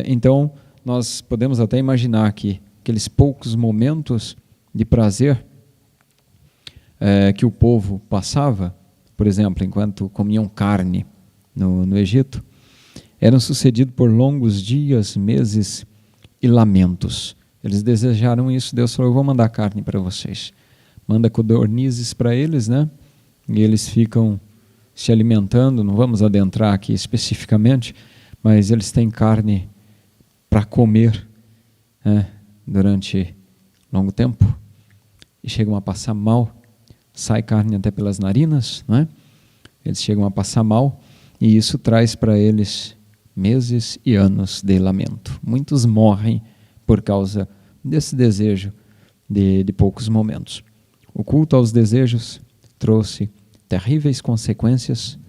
Então, nós podemos até imaginar que aqueles poucos momentos de prazer que o povo passava, por exemplo, enquanto comiam carne no Egito, eram sucedidos por longos dias, meses e lamentos. Eles desejaram isso, Deus falou, eu vou mandar carne para vocês. Manda codornizes para eles, né? E eles ficam se alimentando, não vamos adentrar aqui especificamente, mas eles têm carne para comer, né, durante longo tempo, e chegam a passar mal, sai carne até pelas narinas, né? Eles chegam a passar mal, e isso traz para eles meses e anos de lamento. Muitos morrem por causa desse desejo de poucos momentos. O culto aos desejos trouxe terríveis consequências,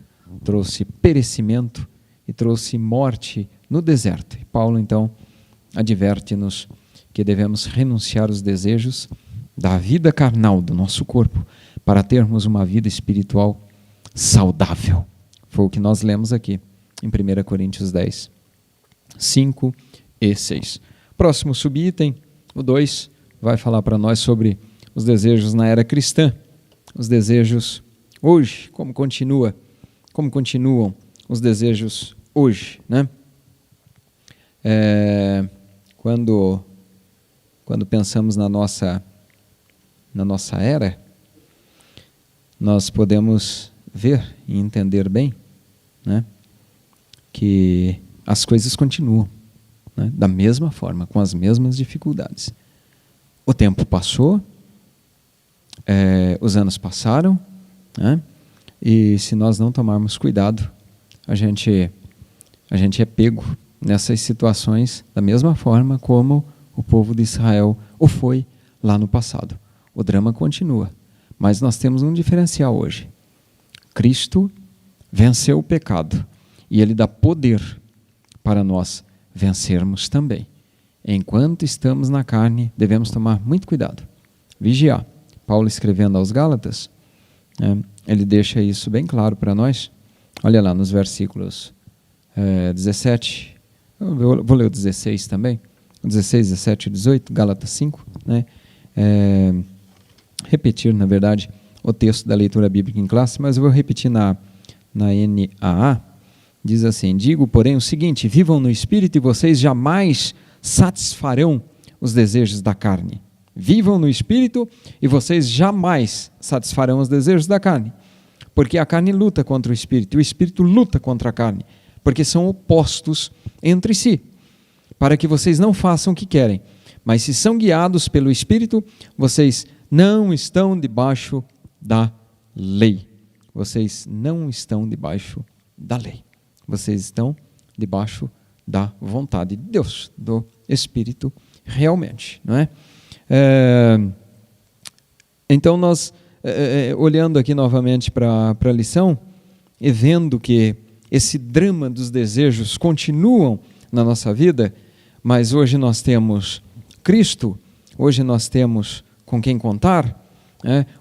trouxe perecimento e trouxe morte no deserto. E Paulo, então, adverte-nos que devemos renunciar aos desejos da vida carnal do nosso corpo para termos uma vida espiritual saudável. Foi o que nós lemos aqui em 1 Coríntios 10, 5 e 6. Próximo subitem, o 2, vai falar para nós sobre os desejos na era cristã, os desejos hoje, como continuam os desejos hoje, né? Quando pensamos na nossa era, nós podemos ver e entender bem, né, que as coisas continuam, né, da mesma forma, com as mesmas dificuldades. O tempo passou, os anos passaram, né, e se nós não tomarmos cuidado, a gente é pego nessas situações da mesma forma como o povo de Israel o foi lá no passado. O drama continua, mas nós temos um diferencial hoje. Cristo venceu o pecado e Ele dá poder para nós vencermos também. Enquanto estamos na carne, devemos tomar muito cuidado, vigiar. Paulo, escrevendo aos Gálatas, ele deixa isso bem claro para nós. Olha lá nos versículos 17, eu vou ler o 16 também, 16, 17 e 18, Gálatas 5, né? Repetir, na verdade, o texto da leitura bíblica em classe, mas eu vou repetir na NAA. Diz assim: digo, porém, o seguinte: vivam no Espírito e vocês jamais satisfarão os desejos da carne. Vivam no Espírito e vocês jamais satisfarão os desejos da carne. Porque a carne luta contra o Espírito e o Espírito luta contra a carne, porque são opostos entre si, para que vocês não façam o que querem. Mas se são guiados pelo Espírito, vocês não estão debaixo da lei. Vocês não estão debaixo da lei. Vocês estão debaixo da vontade de Deus, do Espírito, realmente, não é? Então nós, olhando aqui novamente para a lição, e vendo que esse drama dos desejos continuam na nossa vida, mas hoje nós temos Cristo, hoje nós temos com quem contar,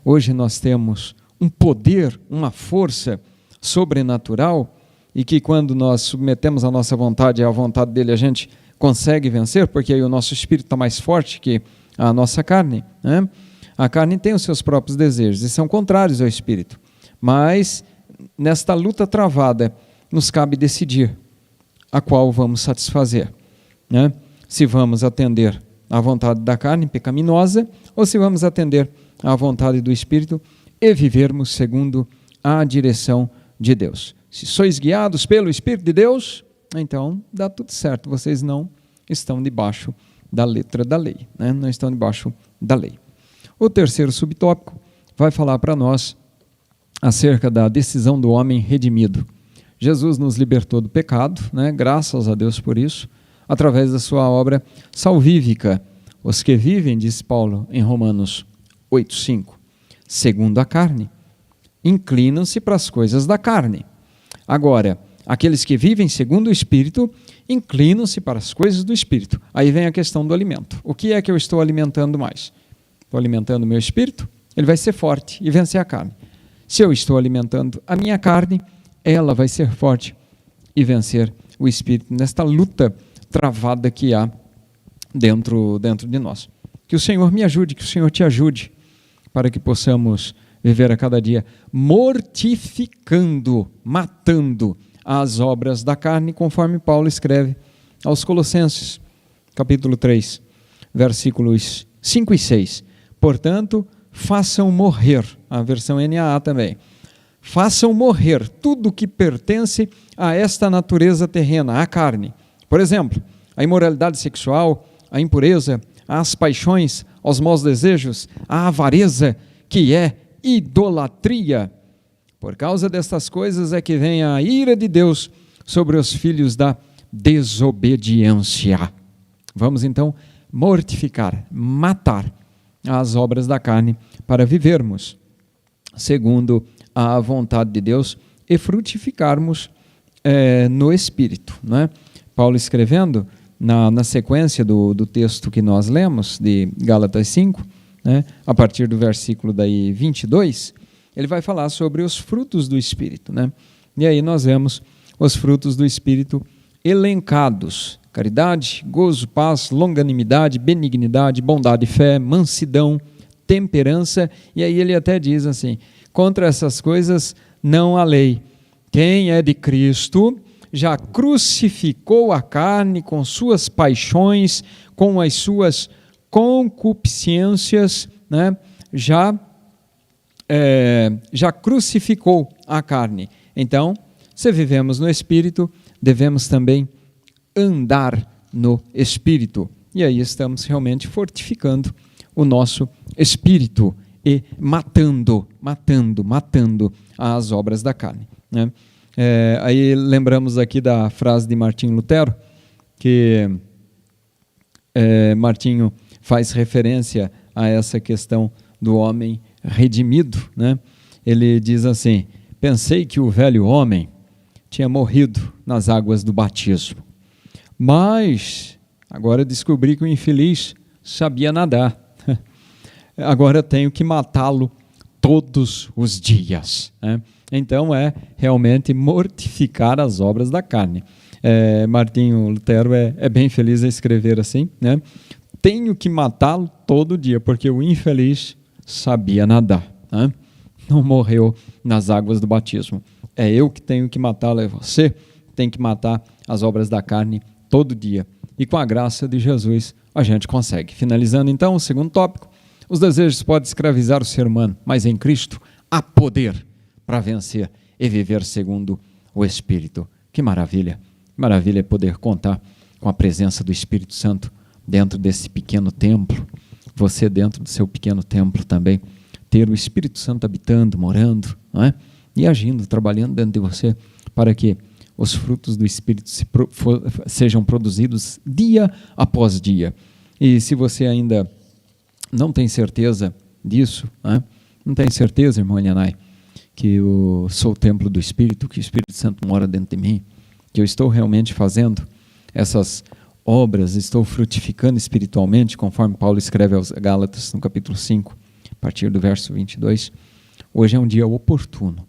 hoje nós temos um poder, uma força sobrenatural, e que quando nós submetemos a nossa vontade à vontade dele, a gente consegue vencer, porque aí o nosso espírito está mais forte que a nossa carne, né? A carne tem os seus próprios desejos e são contrários ao espírito, mas nesta luta travada nos cabe decidir a qual vamos satisfazer, né? Se vamos atender à vontade da carne pecaminosa ou se vamos atender à vontade do Espírito e vivermos segundo a direção de Deus. Se sois guiados pelo Espírito de Deus, então dá tudo certo, vocês não estão debaixo da letra da lei, né? Não estão debaixo da lei. O terceiro subtópico vai falar para nós acerca da decisão do homem redimido. Jesus nos libertou do pecado, né? Graças a Deus por isso, através da sua obra salvífica. Os que vivem, diz Paulo em Romanos 8,5, segundo a carne, inclinam-se para as coisas da carne. Agora, aqueles que vivem segundo o Espírito, inclinam-se para as coisas do Espírito. Aí vem a questão do alimento. O que é que eu estou alimentando mais? Estou alimentando o meu espírito? Ele vai ser forte e vencer a carne. Se eu estou alimentando a minha carne, ela vai ser forte e vencer o espírito nesta luta travada que há dentro de nós. Que o Senhor me ajude, que o Senhor te ajude, para que possamos viver a cada dia mortificando, matando as obras da carne, conforme Paulo escreve aos Colossenses, capítulo 3, versículos 5 e 6. Portanto, façam morrer, a versão NAA também, façam morrer tudo que pertence a esta natureza terrena, a carne. Por exemplo, a imoralidade sexual, a impureza, as paixões, os maus desejos, a avareza, que é idolatria. Por causa destas coisas é que vem a ira de Deus sobre os filhos da desobediência. Vamos então mortificar, matar as obras da carne para vivermos segundo a vontade de Deus e frutificarmos no Espírito, não é? Paulo escrevendo na sequência do texto que nós lemos, de Gálatas 5, né, a partir do versículo daí 22, ele vai falar sobre os frutos do Espírito, né? E aí nós vemos os frutos do Espírito elencados: caridade, gozo, paz, longanimidade, benignidade, bondade, fé, mansidão, temperança. E aí ele até diz assim: contra essas coisas não há lei. Quem é de Cristo já crucificou a carne com suas paixões, com as suas concupiscências, né? Já crucificou a carne. Então, se vivemos no Espírito, devemos também andar no Espírito. E aí estamos realmente fortificando o nosso espírito e matando as obras da carne, né? Aí lembramos aqui da frase de Martinho Lutero, que Martinho faz referência a essa questão do homem redimido, né? Ele diz assim: pensei que o velho homem tinha morrido nas águas do batismo, mas agora descobri que o infeliz sabia nadar. Agora tenho que matá-lo todos os dias, né? Então é realmente mortificar as obras da carne. Martinho Lutero é bem feliz a escrever assim, né? Tenho que matá-lo todo dia, porque o infeliz sabia nadar, né? Não morreu nas águas do batismo. É eu que tenho que matá-lo, é você que tem que matar as obras da carne todo dia. E com a graça de Jesus a gente consegue. Finalizando então o segundo tópico: os desejos podem escravizar o ser humano, mas em Cristo há poder para vencer e viver segundo o Espírito. Que maravilha! Maravilha é poder contar com a presença do Espírito Santo dentro desse pequeno templo. Você dentro do seu pequeno templo também, ter o Espírito Santo habitando, morando, não é? E agindo, trabalhando dentro de você, para que os frutos do Espírito sejam produzidos dia após dia. E se você ainda não tem certeza disso, né? Não tem certeza, irmão Elianai, que eu sou o templo do Espírito, que o Espírito Santo mora dentro de mim, que eu estou realmente fazendo essas obras, estou frutificando espiritualmente, conforme Paulo escreve aos Gálatas, no capítulo 5, a partir do verso 22, hoje é um dia oportuno.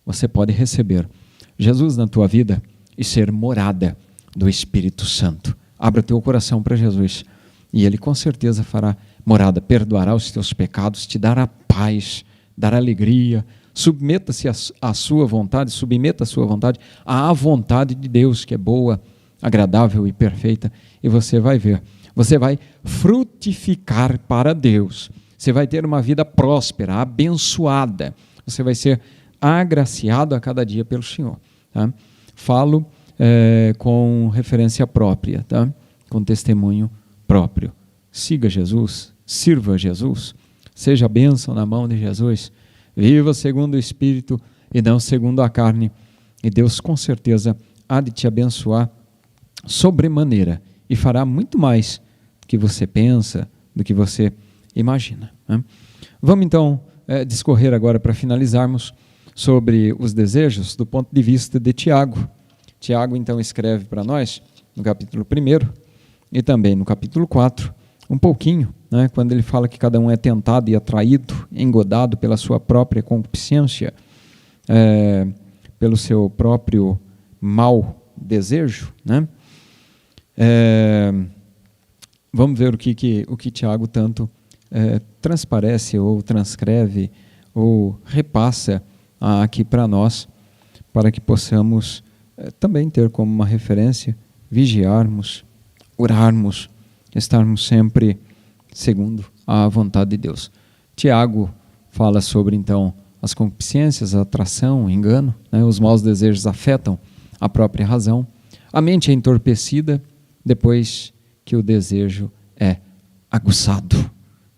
Você pode receber Jesus na tua vida e ser morada do Espírito Santo. Abra teu coração para Jesus e Ele com certeza fará morada, perdoará os teus pecados, te dará paz, dará alegria. Submeta-se à sua vontade, submeta a sua vontade à vontade de Deus, que é boa, agradável e perfeita, e você vai ver, você vai frutificar para Deus, você vai ter uma vida próspera, abençoada, você vai ser agraciado a cada dia pelo Senhor, tá? Falo com referência própria, tá? Com testemunho próprio. Siga Jesus, sirva Jesus, seja bênção na mão de Jesus, viva segundo o Espírito e não segundo a carne, e Deus com certeza há de te abençoar sobremaneira e fará muito mais do que você pensa, do que você imagina, né? Vamos então discorrer agora, para finalizarmos, sobre os desejos do ponto de vista de Tiago. Tiago então escreve para nós no capítulo 1 e também no capítulo 4 um pouquinho, né, quando ele fala que cada um é tentado e atraído, engodado pela sua própria concupiscência, pelo seu próprio mau desejo, né? Vamos ver o que Tiago tanto transparece ou transcreve ou repassa aqui para nós, para que possamos também ter como uma referência, vigiarmos, orarmos, estarmos sempre segundo a vontade de Deus. Tiago fala sobre, então, as concupiscências, a atração, o engano, né? Os maus desejos afetam a própria razão. A mente é entorpecida depois que o desejo é aguçado.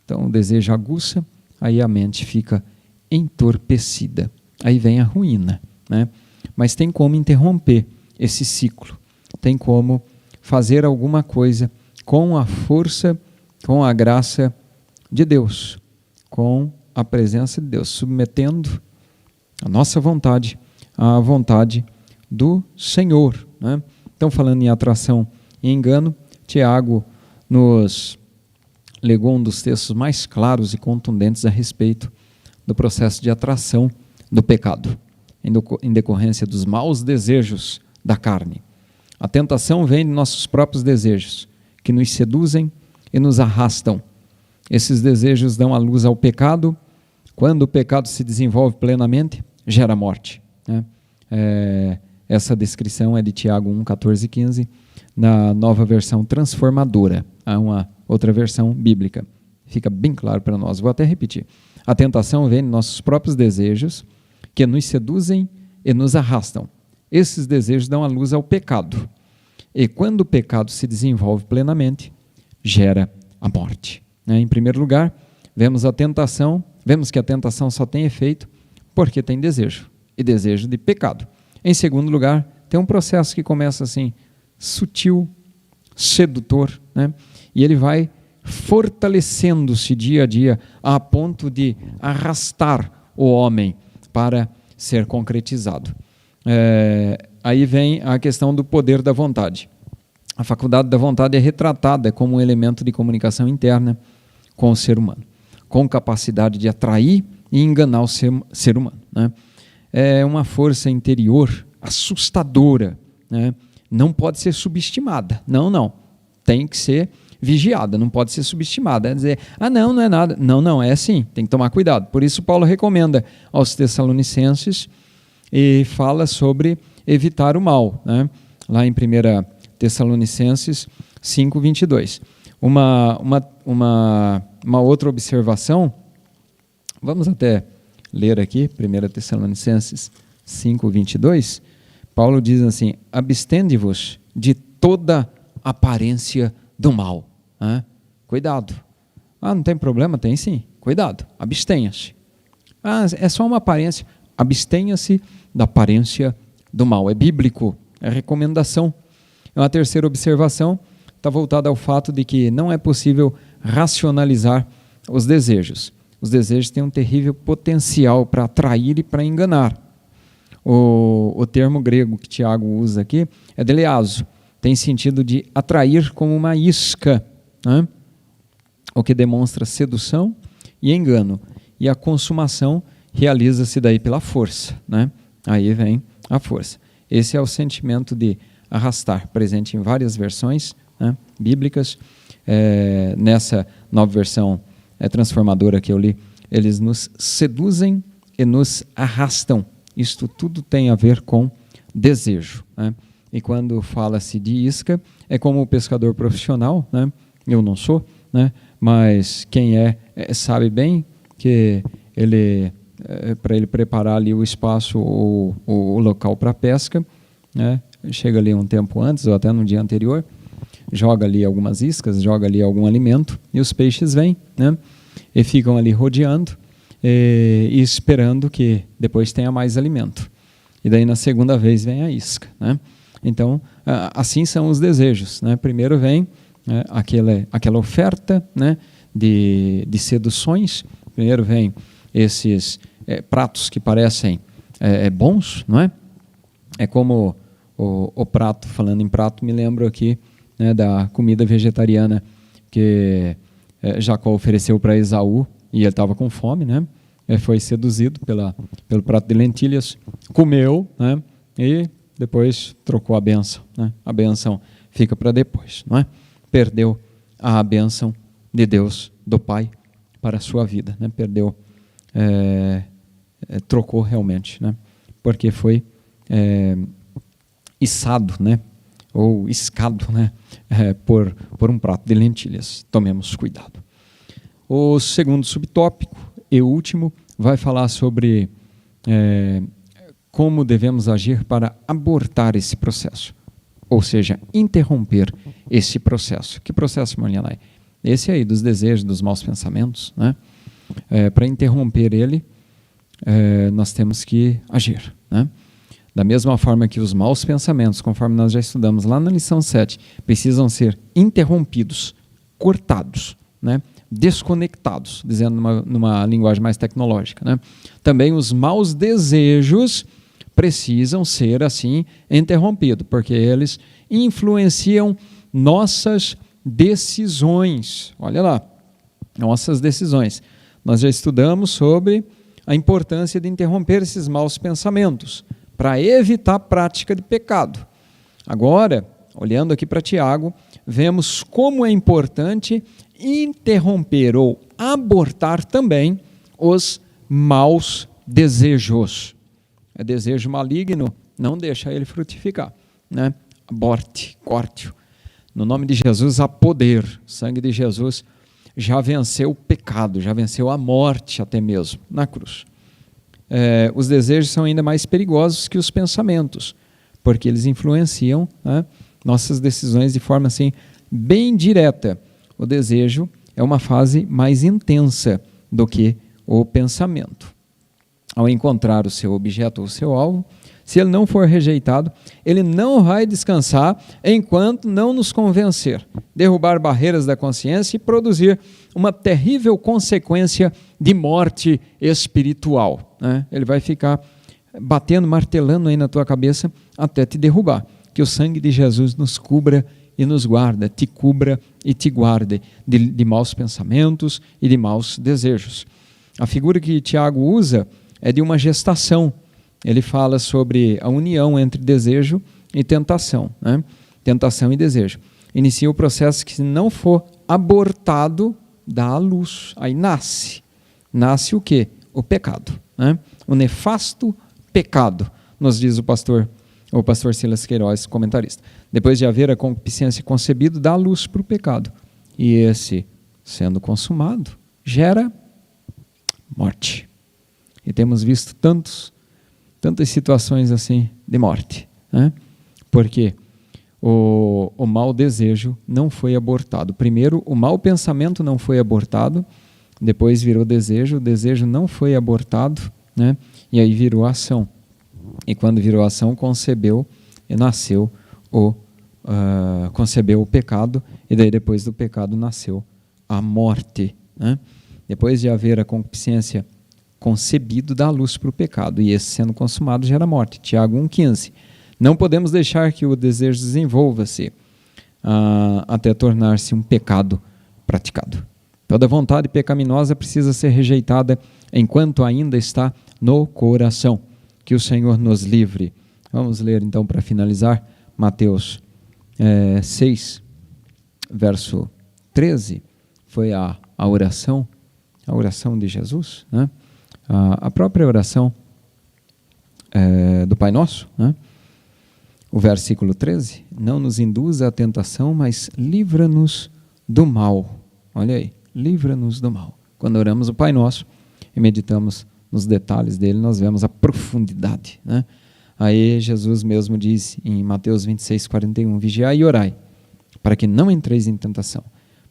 Então, o desejo aguça, aí a mente fica entorpecida. Aí vem a ruína, né? Mas tem como interromper esse ciclo. Tem como fazer alguma coisa com a força, com a graça de Deus, com a presença de Deus, submetendo a nossa vontade à vontade do Senhor, né? Então, falando em atração e engano, Tiago nos legou um dos textos mais claros e contundentes a respeito do processo de atração do pecado, em decorrência dos maus desejos da carne. A tentação vem de nossos próprios desejos, que nos seduzem e nos arrastam. Esses desejos dão a luz ao pecado. Quando o pecado se desenvolve plenamente, gera morte, né? Essa descrição é de Tiago 1, 14 e 15, na nova versão transformadora. Há uma outra versão bíblica. Fica bem claro para nós. Vou até repetir. A tentação vem de nossos próprios desejos, que nos seduzem e nos arrastam. Esses desejos dão a luz ao pecado. E quando o pecado se desenvolve plenamente, gera a morte, né? Em primeiro lugar, vemos que a tentação só tem efeito porque tem desejo, e desejo de pecado. Em segundo lugar, tem um processo que começa assim, sutil, sedutor, né? E ele vai fortalecendo-se dia a dia, a ponto de arrastar o homem para ser concretizado. Aí vem a questão do poder da vontade. A faculdade da vontade é retratada como um elemento de comunicação interna com o ser humano, com capacidade de atrair e enganar o ser humano, né? É uma força interior assustadora, né? Não pode ser subestimada. Não. Tem que ser vigiada, não pode ser subestimada. É dizer, não é nada. Não, é assim, tem que tomar cuidado. Por isso Paulo recomenda aos Tessalonicenses e fala sobre evitar o mal, né? Lá em 1 Tessalonicenses 5, 22. Uma outra observação, vamos até ler aqui, 1 Tessalonicenses 5, 22, Paulo diz assim, abstende-vos de toda aparência do mal. Cuidado. Não tem problema? Tem sim. Cuidado, abstenha-se. É só uma aparência. Abstenha-se da aparência do mal. É bíblico, é recomendação. Uma terceira observação está voltada ao fato de que não é possível racionalizar os desejos. Os desejos têm um terrível potencial para atrair e para enganar. O termo grego que Tiago usa aqui é deleazo, tem sentido de atrair como uma isca, né? O que demonstra sedução e engano. E a consumação realiza-se daí pela força, né? Aí vem a força. Esse é o sentimento de arrastar, presente em várias versões, né, bíblicas. Nessa nova versão transformadora que eu li, eles nos seduzem e nos arrastam. Isto tudo tem a ver com desejo, né? E quando fala-se de isca, é como o pescador profissional, né? Eu não sou, né? Mas quem sabe bem que para ele preparar ali o espaço ou o local para pesca, né? Chega ali um tempo antes ou até no dia anterior, joga ali algumas iscas, joga ali algum alimento e os peixes vêm, né? E ficam ali rodeando e esperando que depois tenha mais alimento. E daí na segunda vez vem a isca, né? Então, assim são os desejos, né? Primeiro vem aquela oferta, né, de seduções. Primeiro vem esses pratos que parecem bons, não é? É como o prato, falando em prato, me lembro aqui, né, da comida vegetariana que Jacó ofereceu para Esaú e ele estava com fome, né? Ele foi seduzido pelo prato de lentilhas, comeu, né? E depois trocou a bênção, né? A bênção fica para depois, não é? Perdeu a bênção de Deus, do Pai, para a sua vida, né? Perdeu, trocou realmente, né? Porque foi içado, né? Ou iscado, né? Por um prato de lentilhas. Tomemos cuidado. O segundo subtópico e último vai falar sobre como devemos agir para abortar esse processo, ou seja, interromper esse processo. Que processo, Mariana? Esse aí, dos desejos, dos maus pensamentos, né? Para interromper ele, nós temos que agir, né? Da mesma forma que os maus pensamentos, conforme nós já estudamos lá na lição 7, precisam ser interrompidos, cortados, né? Desconectados, dizendo numa linguagem mais tecnológica, né? Também os maus desejos precisam ser assim interrompidos, porque eles influenciam nossas decisões. Olha lá, nossas decisões. Nós já estudamos sobre a importância de interromper esses maus pensamentos para evitar a prática de pecado. Agora, olhando aqui para Tiago, vemos como é importante interromper ou abortar também os maus desejos. É desejo maligno, não deixa ele frutificar, né? Aborte, corte-o. No nome de Jesus há poder. O sangue de Jesus já venceu o pecado, já venceu a morte até mesmo na cruz. Os desejos são ainda mais perigosos que os pensamentos, porque eles influenciam, né, nossas decisões de forma assim bem direta. O desejo é uma fase mais intensa do que o pensamento. Ao encontrar o seu objeto ou o seu alvo, se ele não for rejeitado, ele não vai descansar enquanto não nos convencer, derrubar barreiras da consciência e produzir uma terrível consequência de morte espiritual, né? Ele vai ficar batendo, martelando aí na tua cabeça até te derrubar. Que o sangue de Jesus nos cubra e nos guarda, te cubra e te guarde de maus pensamentos e de maus desejos. A figura que Tiago usa é de uma gestação. Ele fala sobre a união entre desejo e tentação, né? Tentação e desejo. Inicia o processo que, se não for abortado, dá à luz. Aí nasce. Nasce o quê? O pecado, né? O nefasto pecado, nos diz o pastor Silas Queiroz, comentarista. Depois de haver a concupiscência concebido, dá à luz para o pecado. E esse, sendo consumado, gera morte. E temos visto tantas situações assim de morte, né? Porque o mau desejo não foi abortado. Primeiro, o mau pensamento não foi abortado, depois virou desejo, o desejo não foi abortado, né? E aí virou ação. E quando virou ação, concebeu e nasceu concebeu o pecado, e daí depois do pecado nasceu a morte, né? Depois de haver a concupiscência concebido, dá luz para o pecado, e esse sendo consumado gera morte. Tiago 1,15. Não podemos deixar que o desejo desenvolva-se até tornar-se um pecado praticado. Toda vontade pecaminosa precisa ser rejeitada enquanto ainda está no coração. Que o Senhor nos livre. Vamos ler então para finalizar Mateus 6, verso 13. Foi a oração de Jesus, né? A própria oração do Pai Nosso, né? O versículo 13, não nos induza à tentação, mas livra-nos do mal. Olha aí, livra-nos do mal. Quando oramos o Pai Nosso e meditamos nos detalhes dele, nós vemos a profundidade, né? Aí Jesus mesmo diz em Mateus 26, 41, vigiai e orai, para que não entreis em tentação,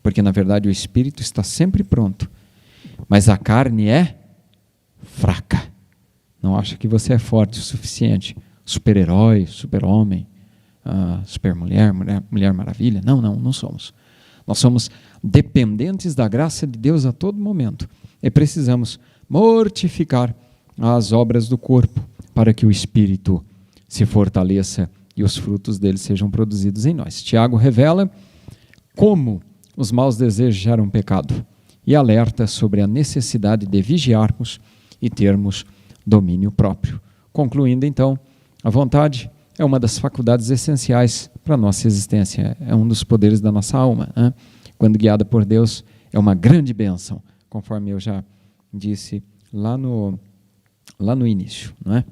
porque na verdade o Espírito está sempre pronto, mas a carne é fraca. Não acha que você é forte o suficiente, super-herói, super-homem, super-mulher, mulher maravilha. Não somos. Nós somos dependentes da graça de Deus a todo momento e precisamos mortificar as obras do corpo para que o Espírito se fortaleça e os frutos dele sejam produzidos em nós. Tiago revela como os maus desejos geram pecado e alerta sobre a necessidade de vigiarmos e termos domínio próprio. Concluindo, então, a vontade é uma das faculdades essenciais para a nossa existência, é um dos poderes da nossa alma, né? Quando guiada por Deus, é uma grande bênção, conforme eu já disse lá no início, não é?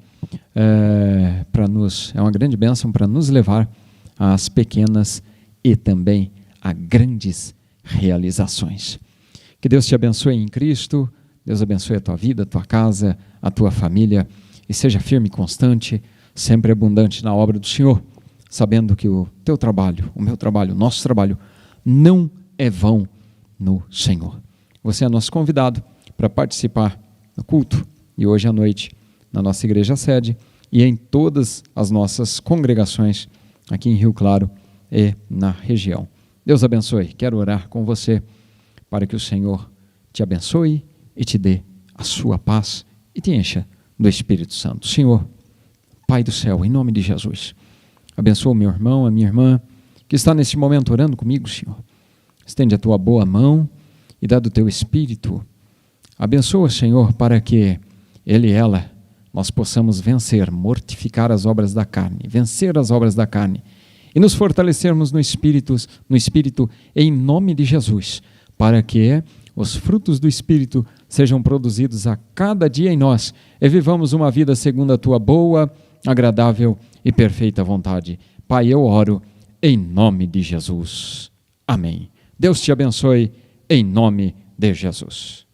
É uma grande bênção para nos levar às pequenas e também a grandes realizações. Que Deus te abençoe em Cristo, Deus abençoe a tua vida, a tua casa, a tua família, e seja firme e constante, sempre abundante na obra do Senhor, sabendo que o teu trabalho, o meu trabalho, o nosso trabalho, não é vão no Senhor. Você é nosso convidado para participar do culto, e hoje à noite, na nossa igreja sede, e em todas as nossas congregações, aqui em Rio Claro e na região. Deus abençoe. Quero orar com você, para que o Senhor te abençoe e te dê a sua paz e te encha do Espírito Santo. Senhor, Pai do céu, em nome de Jesus, abençoa o meu irmão, a minha irmã, que está nesse momento orando comigo, Senhor. Estende a tua boa mão e dá do teu Espírito. Abençoa, Senhor, para que ele e ela, nós possamos vencer, mortificar as obras da carne, vencer as obras da carne e nos fortalecermos no Espírito em nome de Jesus, para que os frutos do Espírito sejam produzidos a cada dia em nós e vivamos uma vida segundo a tua boa, agradável e perfeita vontade. Pai, eu oro em nome de Jesus. Amém. Deus te abençoe em nome de Jesus.